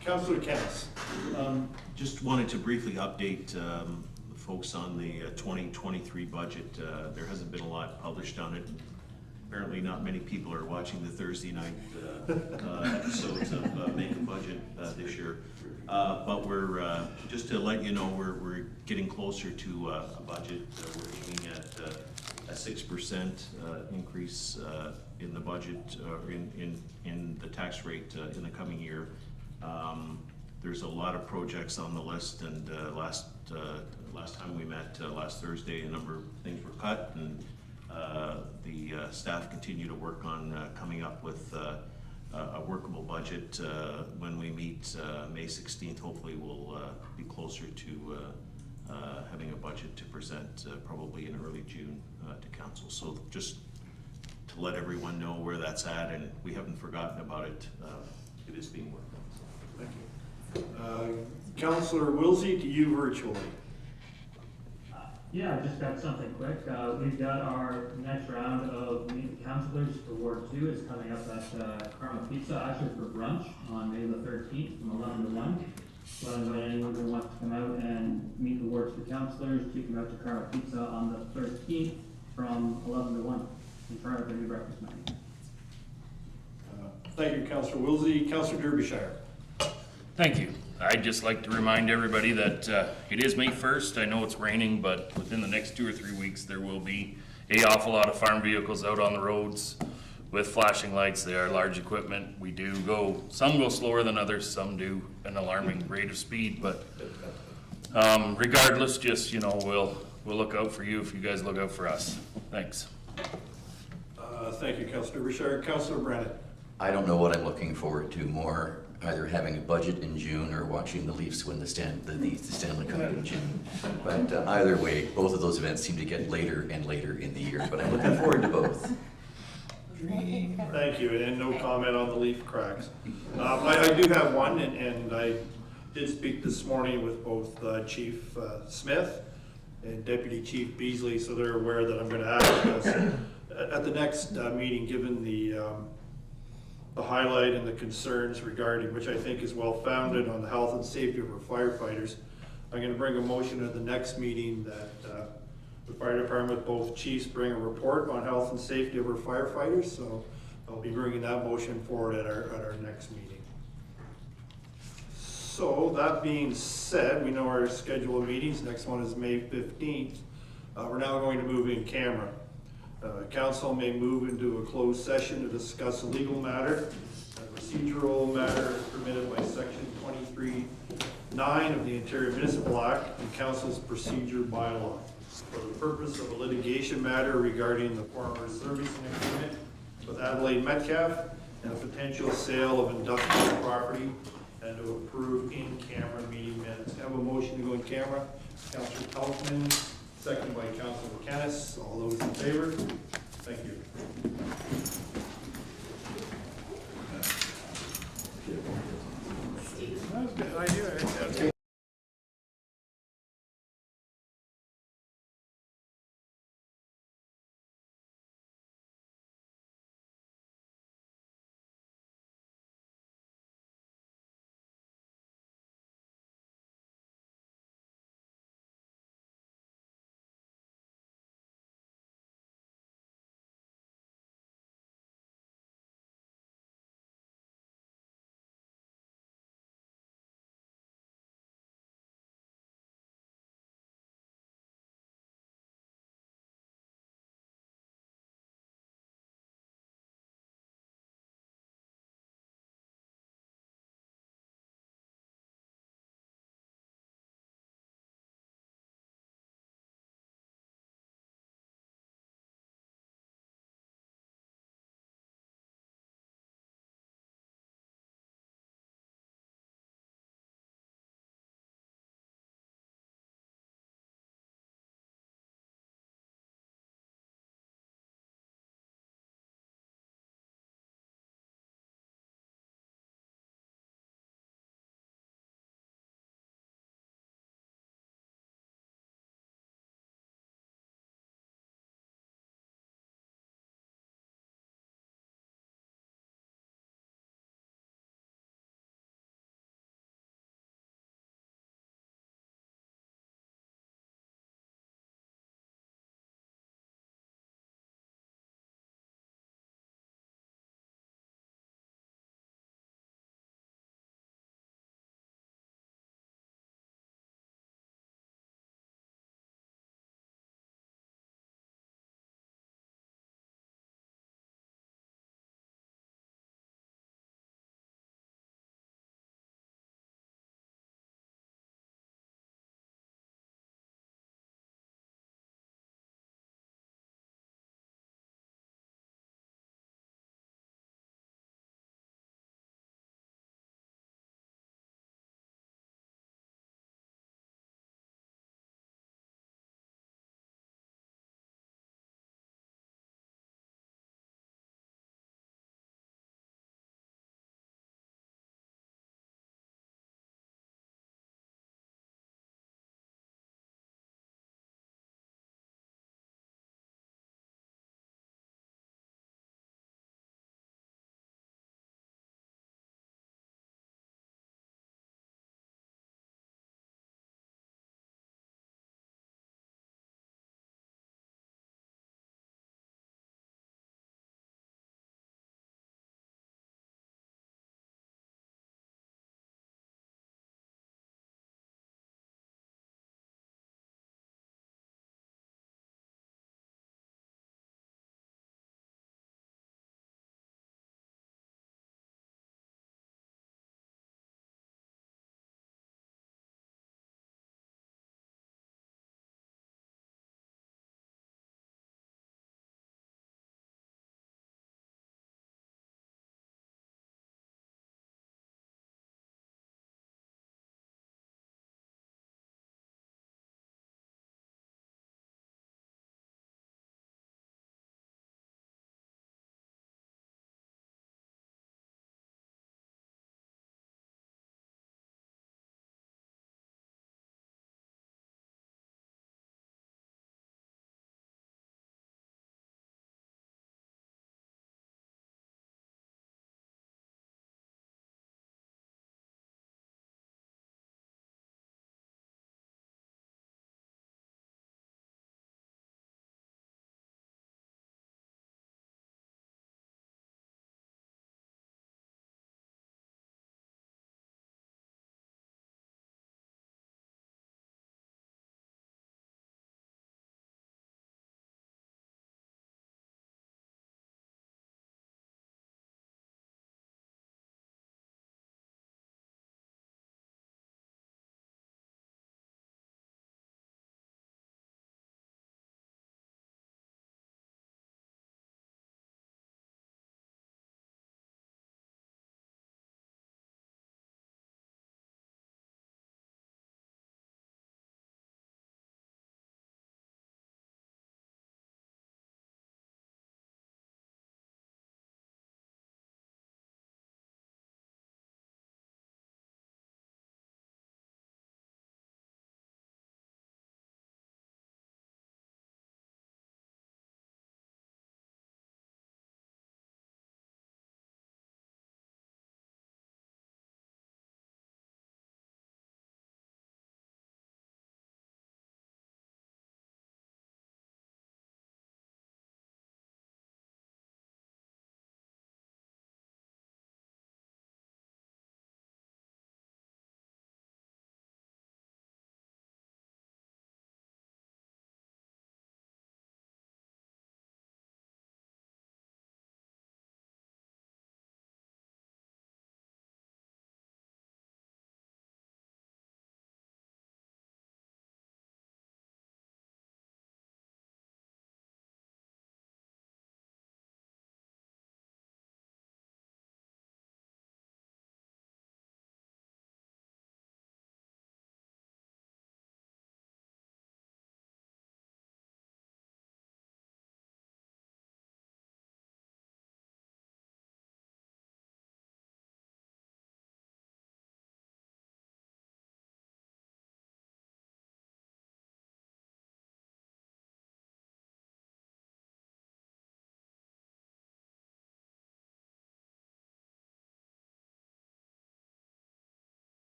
Councillor Kennis. Just wanted to briefly update folks on the 2023 budget. There hasn't been a lot published on it. Apparently not many people are watching the Thursday night episodes of Make a Budget this year. But we're, just to let you know, we're getting closer to a budget. We're aiming at a 6% increase in the budget, in the tax rate in the coming year. There's a lot of projects on the list, and last time we met, last Thursday, a number of things were cut, and the staff continue to work on coming up with a workable budget. When we meet May 16th, hopefully we'll be closer to having a budget to present probably in early June to council. So just to let everyone know where that's at, and we haven't forgotten about it. It is being worked on. Thank you. Councillor Wilsey, to you virtually. Yeah, I just got something quick. We've got our next round of meet the councilors for Ward 2 is coming up at Karma Pizza, actually for brunch on May the 13th from 11 to 1. So I invite anyone who wants to come out and meet the Ward 2 councilors to come out to Karma Pizza on the 13th from 11 to 1 and try out their new breakfast menu. Thank you, Councillor Wilsey. Councillor Derbyshire. Thank you. I'd just like to remind everybody that it is May 1st. I know it's raining, but within the next 2 or 3 weeks, there will be an awful lot of farm vehicles out on the roads with flashing lights. They are large equipment. We do go, some go slower than others, some do an alarming rate of speed, but regardless, just, you know, we'll look out for you if you guys look out for us. Thanks. Thank you, Councillor Derbyshire. Councillor Brennan. I don't know what I'm looking forward to more, either having a budget in June or watching the Leafs win the Stanley Cup in June. But either way, both of those events seem to get later and later in the year, but I'm looking forward to both. Thank you, and no comment on the leaf cracks. I do have one, and I did speak this morning with both Chief Smith and Deputy Chief Beasley, so they're aware that I'm going to ask us at the next meeting, given the highlight and the concerns regarding, which I think is well founded on the health and safety of our firefighters. I'm going to bring a motion at the next meeting that the fire department, both chiefs, bring a report on health and safety of our firefighters. So I'll be bringing that motion forward at our next meeting. So that being said, we know our schedule of meetings. Next one is May 15th. We're now going to move in camera. Council may move into a closed session to discuss a legal matter. A procedural matter is permitted by section 23(9) of the Ontario Municipal Act and Council's procedure bylaw for the purpose of a litigation matter regarding the former servicing agreement with Adelaide Metcalf and a potential sale of industrial property, and to approve in-camera meeting minutes. Have a motion to go in camera. Councillor Peltman, seconded by Councillor McKennis. All those in favor? Thank you. That was a good idea.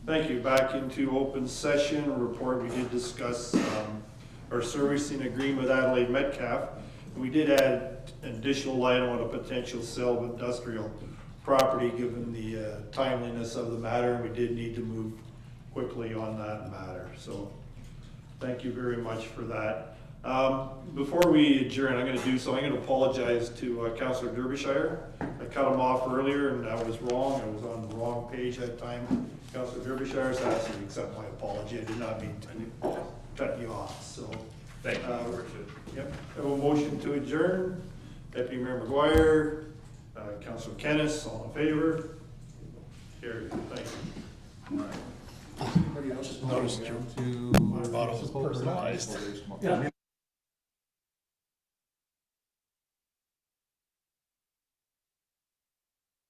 Thank you. Back into open session report. We did discuss our servicing agreement with Adelaide Metcalf. We did add an additional item on a potential sale of industrial property given the timeliness of the matter. We did need to move quickly on that matter. So thank you very much for that. Before we adjourn, I'm going to do so. I'm going to apologize to Councillor Derbyshire. I cut him off earlier and I was wrong. I was on the wrong page that time. Councillor Derbyshire has asked you to accept my apology. I did not mean to cut you off. So Thank you, Your Worship. Yep. I have a motion to adjourn. Deputy Mayor McGuire, Councillor Kennis, all in favor? Carried. Thank you. Noticed your water bottle was personalized. Yeah.